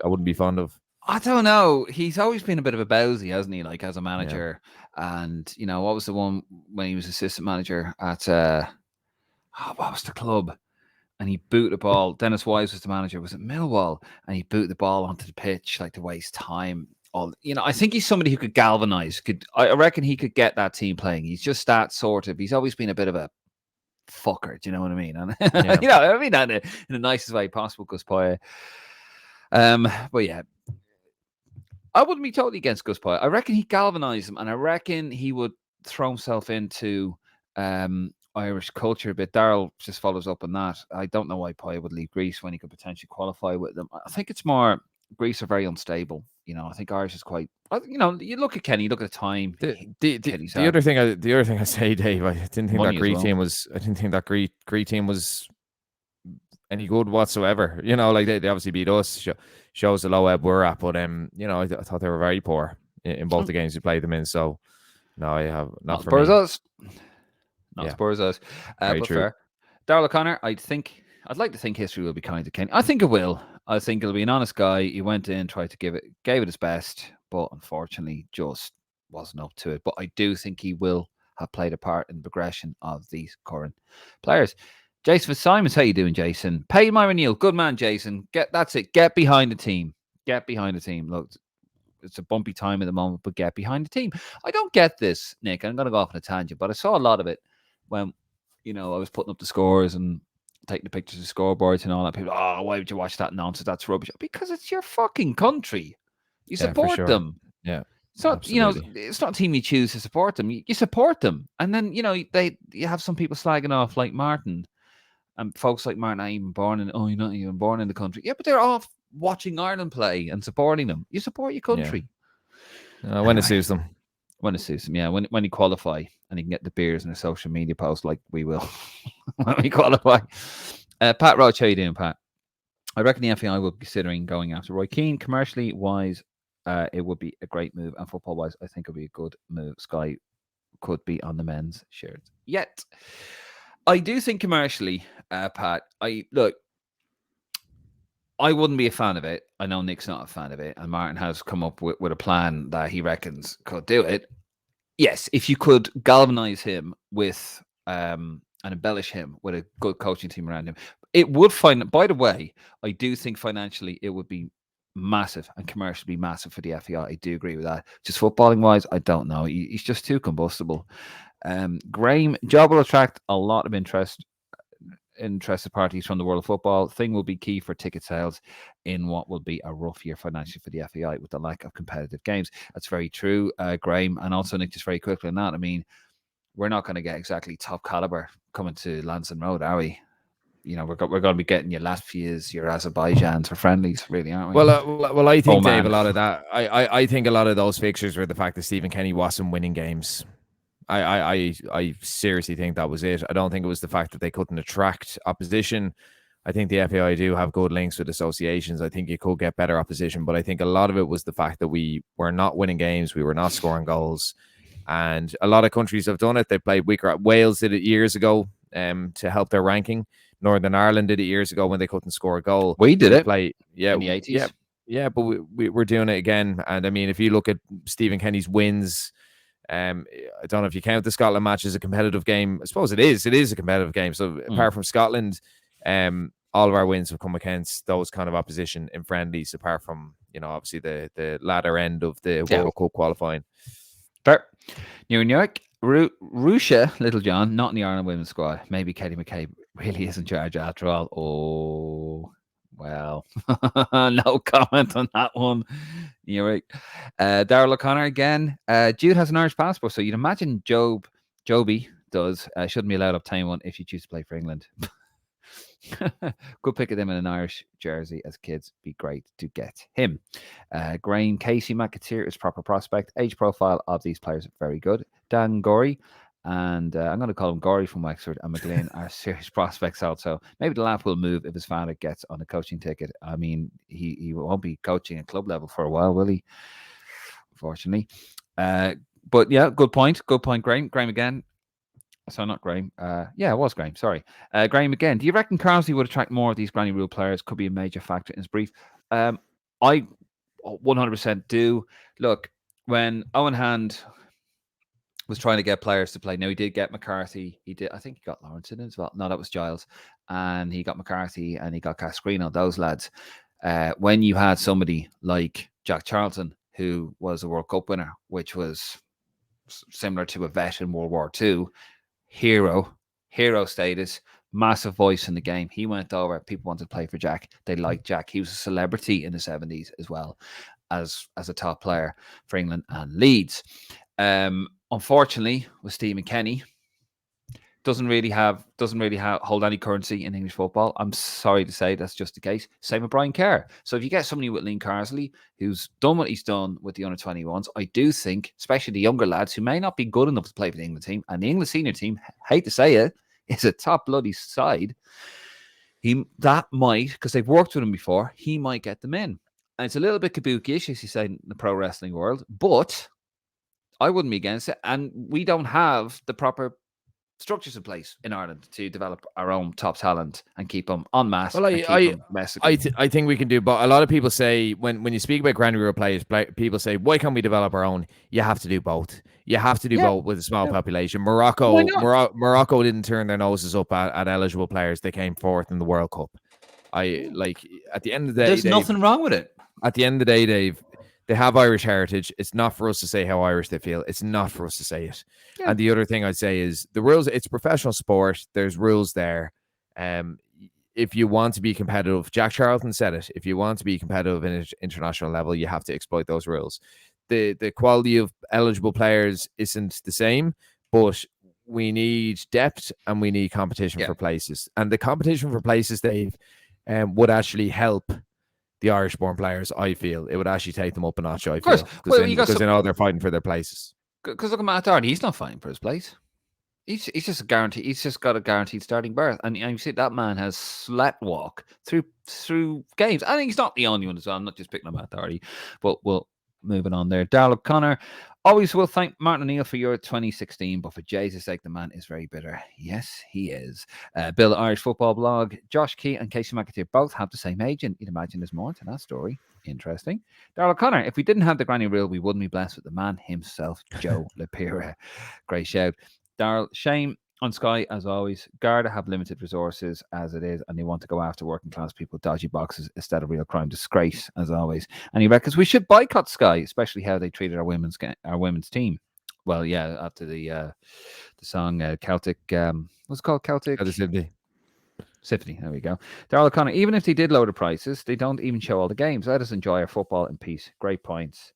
I wouldn't be fond of. I don't know. He's always been a bit of a bowsy, hasn't he? Like as a manager, and what was the one when he was assistant manager at what was the club? And he booted the ball. Dennis Wise was the manager. Was it Millwall? And he booted the ball onto the pitch like to waste time. I think he's somebody who could galvanize. I reckon he could get that team playing. He's just that sort of. He's always been a bit of a fucker. Do you know what I mean? And I mean that in the nicest way possible, Gus Poyet. But yeah, I wouldn't be totally against Gus Poyet. I reckon he galvanized him, and I reckon he would throw himself into Irish culture a bit. Daryl just follows up on that. I don't know why Poyet would leave Greece when he could potentially qualify with them. I think it's more Greece are very unstable. I think Irish is quite. You look at Kenny, look at the time. The other thing I say, Dave, I didn't think that Greek team was. I didn't think that Greek team was any good whatsoever. Like they obviously beat us. Shows the low ebb we're at, but I thought they were very poor in both the games we played them in. So no, I have not for Spurs me. us. Not Spurs us. Very but true. Fair. Darrell O'Connor, I'd like to think history will be kind to Kenny. I think it will. I think he'll be an honest guy. He went in, gave it his best, but unfortunately just wasn't up to it. But I do think he will have played a part in the progression of these current players. Jason Simons, how you doing, Jason? Paid my renewal. Good man, Jason. That's it. Get behind the team. Get behind the team. Look, it's a bumpy time at the moment, but get behind the team. I don't get this, Nick. I'm going to go off on a tangent, but I saw a lot of it when, I was putting up the scores and taking the pictures of scoreboards and all that. People, why would you watch that nonsense? That's rubbish. Because it's your fucking country. You support them. Yeah. It's not, it's not a team you choose to support them. You support them. And then, you have some people slagging off like Martin. And folks like Martin, not even you're not even born in the country. Yeah, but they're off watching Ireland play and supporting them. You support your country. Yeah. When it suits them. When it suits them, yeah. When you qualify and you can get the beers in a social media post like we will when we qualify. Pat Roach, how you doing, Pat? I reckon the FAI will be considering going after Roy Keane. Commercially wise, it would be a great move. And football wise, I think it would be a good move. Sky could be on the men's shirt. Yet, I do think commercially, Pat, I wouldn't be a fan of it. I know Nick's not a fan of it. And Martin has come up with a plan that he reckons could do it. Yes, if you could galvanize him with and embellish him with a good coaching team around him, it would by the way, I do think financially it would be massive and commercially massive for the FAI. I do agree with that. Just footballing wise, I don't know. He's just too combustible. Graham, job will attract a lot of interested parties from the world of football. Thing will be key for ticket sales in what will be a rough year financially for the FAI with the lack of competitive games. That's very true, Graham. And also, Nick, just very quickly on that, I mean, we're not going to get exactly top caliber coming to Lansdowne Road, are we? We're going to be getting your Latvias, your Azerbaijans for friendlies, really, aren't we? Well, I think, Dave, a lot of that. I think a lot of those fixtures were the fact that Stephen Kenny wasn't winning games. I seriously think that was it. I don't think it was the fact that they couldn't attract opposition. I think the FAI do have good links with associations. I think you could get better opposition, but I think a lot of it was the fact that we were not winning games. We were not scoring goals. And a lot of countries have done it. They played weaker. Wales did it years ago to help their ranking. Northern Ireland did it years ago when they couldn't score a goal. We did it. In the 80s. Yeah, but we're doing it again. And I mean, if you look at Stephen Kenny's wins, I don't know if you count the Scotland match as a competitive game. I suppose it is. It is a competitive game. So apart from Scotland, all of our wins have come against those kind of opposition in friendlies, apart from, obviously the latter end of the World Cup qualifying. Fair. New York, Russia, Little John, not in the Ireland women's squad. Maybe Katie McCabe really is in charge after all. Oh, well, no comment on that one. You're right. Darrell O'Connor again. Jude has an Irish passport, so you'd imagine Job Joby does. Shouldn't be allowed to obtain one if you choose to play for England. Good pick of them in an Irish jersey as kids. Be great to get him. Graham Kasey McAteer is proper prospect. Age profile of these players very good. Dan Gorey and I'm going to call him Gorey from Wexford and McLean are serious prospects also. Maybe the lap will move if his father gets on a coaching ticket. I mean, he won't be coaching at club level for a while, will he? Unfortunately. But yeah, good point. Good point, Graham. Graham again. So not Graham. Yeah, it was Graham. Sorry. Graham again. Do you reckon Carsley would attract more of these granny rule players? Could be a major factor in his brief. I 100% do. Look, when Owen Hand was trying to get players to play, now he did get McCarthy. He did. I think he got Lawrence in as well. No, that was Giles. And he got McCarthy and he got Cascarino, those lads. When you had somebody like Jack Charlton, who was a World Cup winner, which was similar to a vet in World War II, hero status, massive voice in the game. He went over. People wanted to play for Jack. They liked Jack. He was a celebrity in the 70s as well as a top player for England and Leeds. Unfortunately, with Steve McKennie, doesn't really hold any currency in English football. I'm sorry to say that's just the case. Same with Brian Kerr. So if you get somebody with Liam Carsley who's done what he's done with the under-21s, I do think, especially the younger lads who may not be good enough to play for the England team, and the England senior team, hate to say it, is a top bloody side. That might, because they've worked with him before, he might get them in. And it's a little bit kabuki-ish, as you say, in the pro wrestling world, but I wouldn't be against it. And we don't have the proper structures in place in Ireland to develop our own top talent and keep them en masse. Well, I think we can do, but a lot of people say when you speak about granny rule players, people say, why can't we develop our own? You have to do both. You have to do both with a small population. Morocco didn't turn their noses up at eligible players. They came fourth in the World Cup. At the end of the day, there's nothing wrong with it. At the end of the day, Dave, they have Irish heritage. It's not for us to say how Irish they feel. It's not for us to say it. Yeah. And the other thing I'd say is the rules, it's professional sport. There's rules there. If you want to be competitive, Jack Charlton said it. If you want to be competitive in an international level, you have to exploit those rules. The quality of eligible players isn't the same, but we need depth and we need competition for places. And the competition for places, Dave, would actually help the Irish-born players. I feel it would actually take them up a notch. I feel because they know they're fighting for their places. Because look at Matt Doherty, he's not fighting for his place. He's just a guarantee. He's just got a guaranteed starting berth, and you see that man has sweatwalk through games. I think he's not the only one as well. I'm not just picking on Matt Doherty, but we'll moving on there. Darrell O'Connor. Always will thank Martin O'Neill for your 2016, but for Jesus' sake, the man is very bitter. Yes, he is. Bill, Irish Football Blog. Josh Key and Kasey McAteer both have the same agent. You'd imagine there's more to that story. Interesting. Darrell O'Connor. If we didn't have the granny rule, we wouldn't be blessed with the man himself, Joe Lapira. Great shout. Darrell, shame on Sky, as always. Garda have limited resources as it is, and they want to go after working class people with dodgy boxes instead of real crime. Disgrace, as always. And he reckons we should boycott Sky, especially how they treated our women's team. Well, yeah, after the song Celtic, what's it called? Celtic Symphony. There we go. Darrell O'Connor. Even if they did lower the prices, they don't even show all the games. Let us enjoy our football in peace. Great points.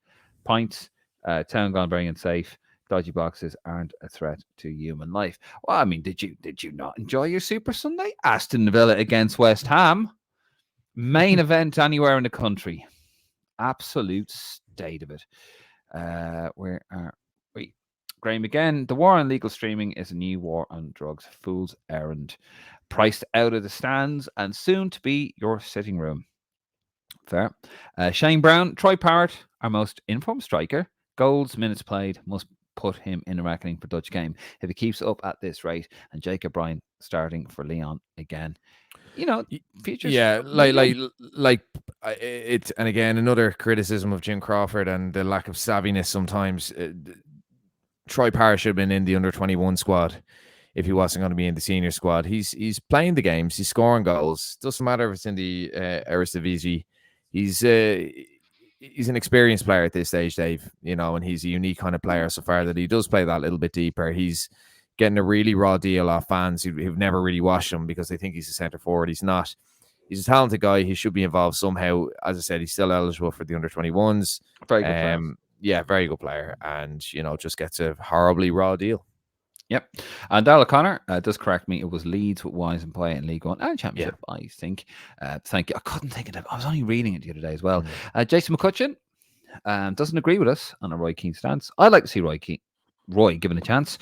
Town gone very unsafe. Dodgy boxes aren't a threat to human life. Well, I mean, did you not enjoy your Super Sunday? Aston Villa against West Ham. Main event anywhere in the country. Absolute state of it. Where are we? Graham again. The war on legal streaming is a new war on drugs. Fool's errand. Priced out of the stands and soon to be your sitting room. Fair. Shane Brown. Troy Parrott, our most informed striker. Goals, minutes played, must put him in a reckoning for Dutch game if he keeps up at this rate. And Jacob Bryan starting for Leon again. You know, futures. Yeah, it's, and again, another criticism of Jim Crawford and the lack of savviness sometimes. Troy Parrott should have been in the under-21 squad if he wasn't going to be in the senior squad. He's playing the games, he's scoring goals. Doesn't matter if it's in the Eredivisie. He's an experienced player at this stage, Dave, and he's a unique kind of player so far that he does play that little bit deeper. He's getting a really raw deal off fans who've never really watched him because they think he's a centre forward. He's not. He's a talented guy. He should be involved somehow. As I said, he's still eligible for the under-21s. Very good player. Yeah, very good player. And, just gets a horribly raw deal. Yep. And Darrell O'Connor does correct me. It was Leeds with Wise and play in League One and Championship, I think. Thank you. I couldn't think of it. I was only reading it the other day as well. Jason McCutcheon doesn't agree with us on a Roy Keane stance. I'd like to see Roy given a chance.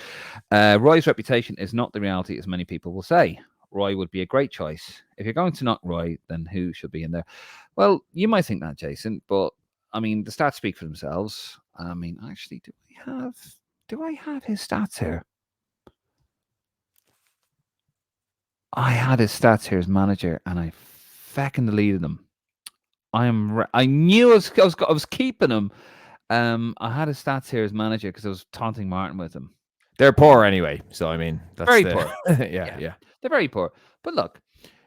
Roy's reputation is not the reality as many people will say. Roy would be a great choice. If you're going to knock Roy, then who should be in there? Well, you might think that, Jason, but I mean, the stats speak for themselves. I mean, actually, do I have his stats here? I had his stats here as manager, and I fucking deleted them. I knew I was keeping him. I had his stats here as manager because I was taunting Martin with him. They're poor anyway, so I mean, that's very poor. yeah, they're very poor. But look,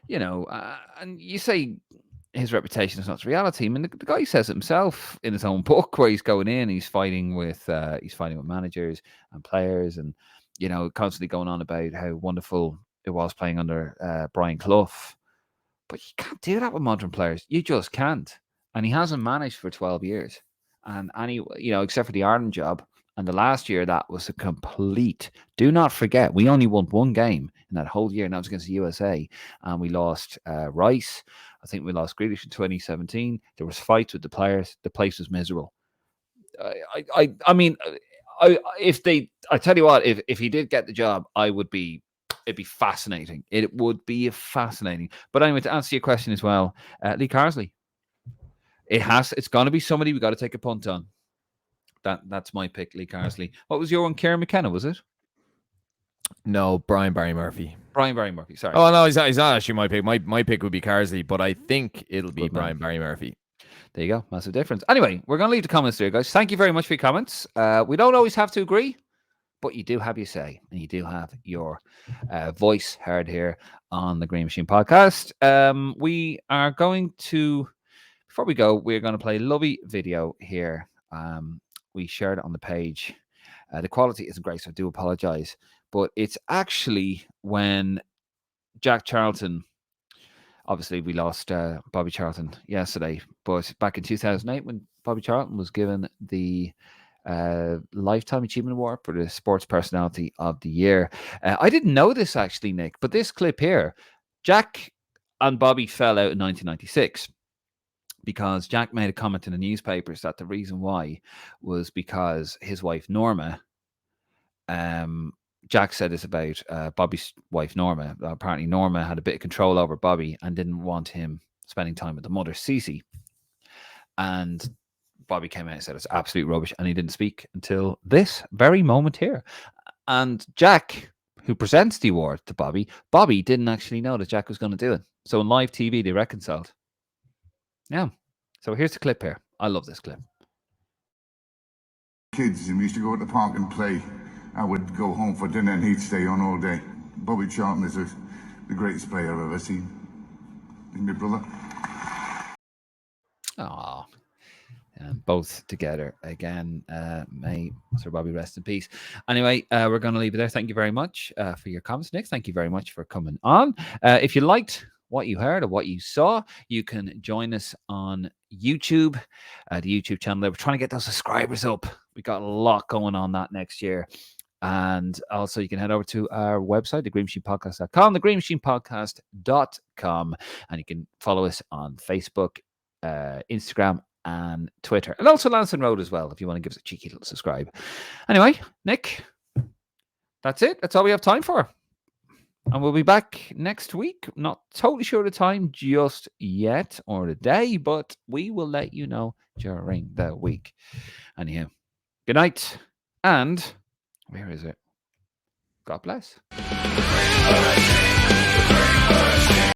and you say his reputation is not reality. I mean, the guy says it himself in his own book, where he's going in, he's fighting with managers and players, and constantly going on about how wonderful it was playing under Brian Clough. But you can't do that with modern players. You just can't. And he hasn't managed for 12 years. And except for the Ireland job. And the last year, that was a complete. Do not forget, we only won one game in that whole year, and that was against the USA. And we lost Rice. I think we lost Grealish in 2017. There was fights with the players. The place was miserable. I mean, I tell you what, if he did get the job, it'd be fascinating. It would be fascinating. But anyway, to answer your question as well, Lee Carsley. It's going to be somebody we got to take a punt on. That's my pick, Lee Carsley. What was your one? Kieran McKenna, was it? No, Brian Barry Murphy. Brian Barry Murphy, sorry. Oh, no, he's not actually my pick. My pick would be Carsley, but I think it'll be Brian Barry Murphy. There you go. Massive difference. Anyway, we're going to leave the comments there, guys. Thank you very much for your comments. We don't always have to agree, but you do have your say, and you do have your voice heard here on the Green Machine podcast. We are going to, before we go, we're going to play a lovely video here. We shared it on the page. The quality isn't great, so I do apologize. But it's actually when Jack Charlton, obviously we lost Bobby Charlton yesterday, but back in 2008 when Bobby Charlton was given the Lifetime Achievement Award for the Sports Personality of the Year. I didn't know this actually, Nick, but this clip here, Jack and Bobby fell out in 1996 because Jack made a comment in the newspapers that the reason why was because his wife Norma, Jack said this about Bobby's wife Norma. Apparently Norma had a bit of control over Bobby and didn't want him spending time with the mother, Cece. And Bobby came out and said it's absolute rubbish, and he didn't speak until this very moment here. And Jack, who presents the award to Bobby didn't actually know that Jack was going to do it. So on live TV, they reconciled. Yeah. So here's the clip here. I love this clip. Kids, and we used to go to the park and play. I would go home for dinner and he'd stay on all day. Bobby Charlton is the greatest player I've ever seen. He's my brother. Aww. Both together again. May Sir Bobby rest in peace. Anyway, we're going to leave it there. Thank you very much for your comments, Nick. Thank you very much for coming on. If you liked what you heard or what you saw, you can join us on YouTube, the YouTube channel. We're trying to get those subscribers up. We got a lot going on that next year. And also you can head over to our website, thegreenmachinepodcast.com, thegreenmachinepodcast.com, and you can follow us on Facebook, Instagram, and Twitter, and also Lansing Road as well if you want to give us a cheeky little subscribe. Anyway, Nick, that's it. That's all we have time for. And we'll be back next week. Not totally sure the time just yet or the day, but we will let you know during the week. Anyhow, good night. And where is it? God bless.